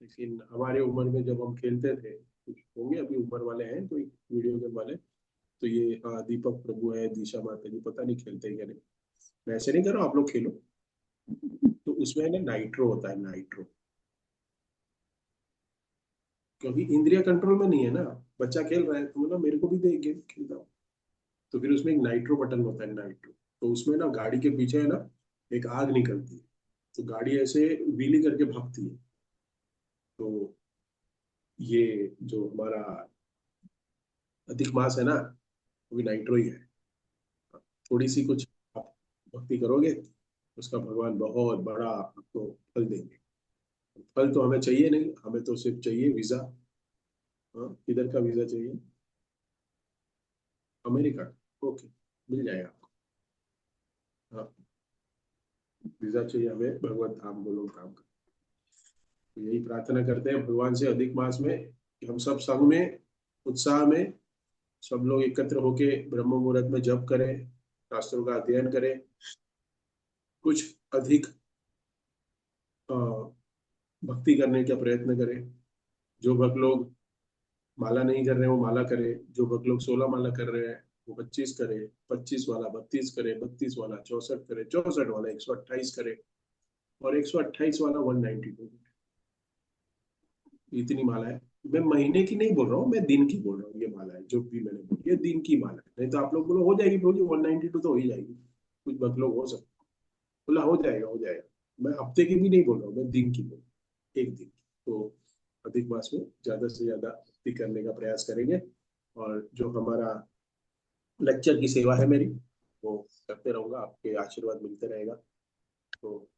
लेकिन हमारे उम्र में जब हम खेलते थे, कुछ होंगे अभी उम्र वाले हैं कोई वीडियो गेम वाले, तो ये दीपक प्रभु है, दिशा माता जी, पता नहीं खेलते हैं क्या नहीं। मैं ऐसे नहीं कर रहा हूँ, आप लोग खेलो। तो उसमें है ना नाइट्रो होता है, नाइट्रो। क्योंकि इंद्रिय कंट्रोल में नहीं है ना, बच्चा खेल रहा है तो मतलब मेरे को भी दे गेम खेलता हूँ। तो फिर उसमें एक नाइट्रो बटन होता है, नाइट्रो। तो उसमें ना गाड़ी के पीछे है ना एक आग निकलती है, तो गाड़ी ऐसे व्हीली करके भागती है। तो ये जो हमारा अधिक मास है ना, वो भी नाइट्रो ही है। थोड़ी सी कुछ आप भक्ति करोगे, उसका भगवान बहुत बड़ा आपको फल देंगे। फल तो हमें चाहिए नहीं, हमें तो सिर्फ चाहिए वीजा। हाँ, किधर का वीजा चाहिए? अमेरिका का? ओके, मिल जाएगा आपको। हाँ, वीजा चाहिए हमें भगवत धाम गोलोक धाम का। तो यही प्रार्थना करते हैं भगवान से अधिक मास में कि हम सब संग में, उत्साह में, सब लोग एकत्र होके ब्रह्म मुहूर्त में जप करें, शास्त्रों का अध्ययन करें, कुछ अधिक अ, भक्ति करने का प्रयत्न करें। जो भक्त लोग माला नहीं कर रहे हैं वो माला करे, जो भक्त लोग 16 माला कर रहे हैं वो 25 करे, 25 वाला 32 करे, 32 वाला 64 करे, 64 वाला 128 करे, और 128 वाला 192। इतनी माला है। मैं महीने की नहीं बोल रहा हूँ, मैं दिन की बोल रहा हूँ। ये माला है जो भी मैंने बोली, ये दिन की माला है। नहीं तो आप लोग बोलो हो जाएगी बोलिए 192 तो हो ही जाएगी, कुछ भक्त लोग हो सकते, बोला हो जाएगा हो जाएगा। मैं हफ्ते की भी नहीं बोल रहा हूँ, मैं दिन की बोल रहा हूँ, एक दिन। तो अधिक मास में ज्यादा से ज्यादा भक्ति करने का प्रयास करेंगे। और जो हमारा लेक्चर की सेवा है मेरी, वो करते रहूंगा, आपके आशीर्वाद मिलते रहेगा। तो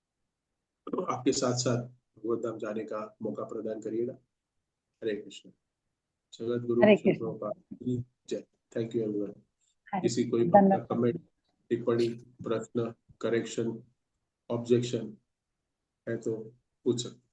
आपके साथ साथ भगवत धाम जाने का मौका प्रदान करिएगा। हरे कृष्ण। जगत गुरु
हरे
श्री
कृष्ण।
प्रभुपाद की जय। Thank you everyone.
हरे
किसी कोई
कृष्ण,
अपना
धन्यवाद।
कमेंट, टिप्पणी, प्रश्न, करेक्शन, ऑब्जेक्शन है तो पूछ सकते हैं।